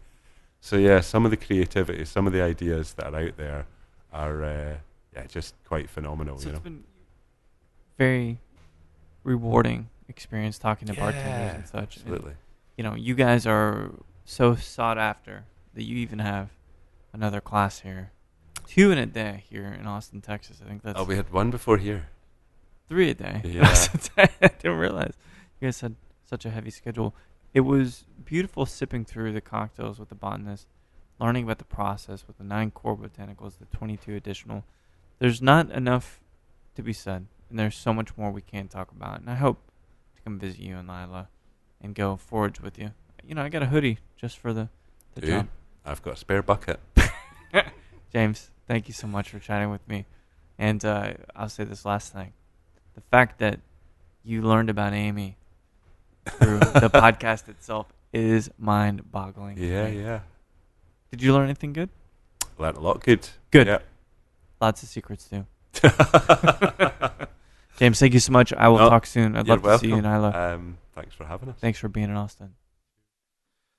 So yeah, some of the creativity, some of the ideas that are out there are just quite phenomenal. So it's been very rewarding experience talking to bartenders and such. Absolutely. And, you guys are so sought after that you even have another class here. 2 in a day here in Austin, Texas. I think that's... Oh, we had one before here. 3 a day. Yeah. I didn't realize you guys had such a heavy schedule. It was beautiful sipping through the cocktails with the botanist, learning about the process with the 9 core botanicals, the 22 additional. There's not enough to be said, and there's so much more we can't talk about. And I hope to come visit you in Islay and go forage with you. I got a hoodie just for the job. I've got a spare bucket. James, thank you so much for chatting with me. And I'll say this last thing. The fact that you learned about Amy through the podcast itself is mind-boggling. Yeah. Did you learn anything good? Learned a lot good. Good. Yeah. Lots of secrets, too. James, thank you so much. I will talk soon. I'd love to see you in Islay. Thanks for having us. Thanks for being in Austin.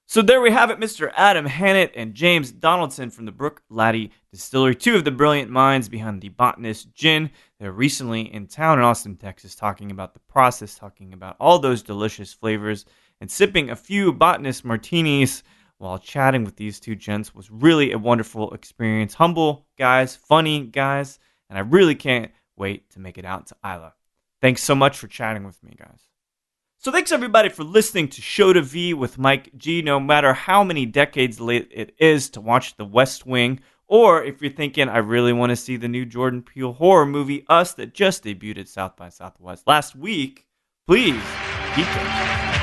So there we have it, Mr. Adam Hannett and James Donaldson from the Bruichladdich Distillery, 2 of the brilliant minds behind the Botanist Gin. They're recently in town in Austin, Texas, talking about the process, talking about all those delicious flavors, and sipping a few Botanist martinis while chatting with these 2 gents was really a wonderful experience. Humble guys, funny guys, and I really can't wait to make it out to Islay. Thanks so much for chatting with me, guys. So thanks everybody for listening to Show to V with Mike G. No matter how many decades late it is to watch The West Wing, or if you're thinking I really want to see the new Jordan Peele horror movie Us that just debuted at South by Southwest last week, please keep it.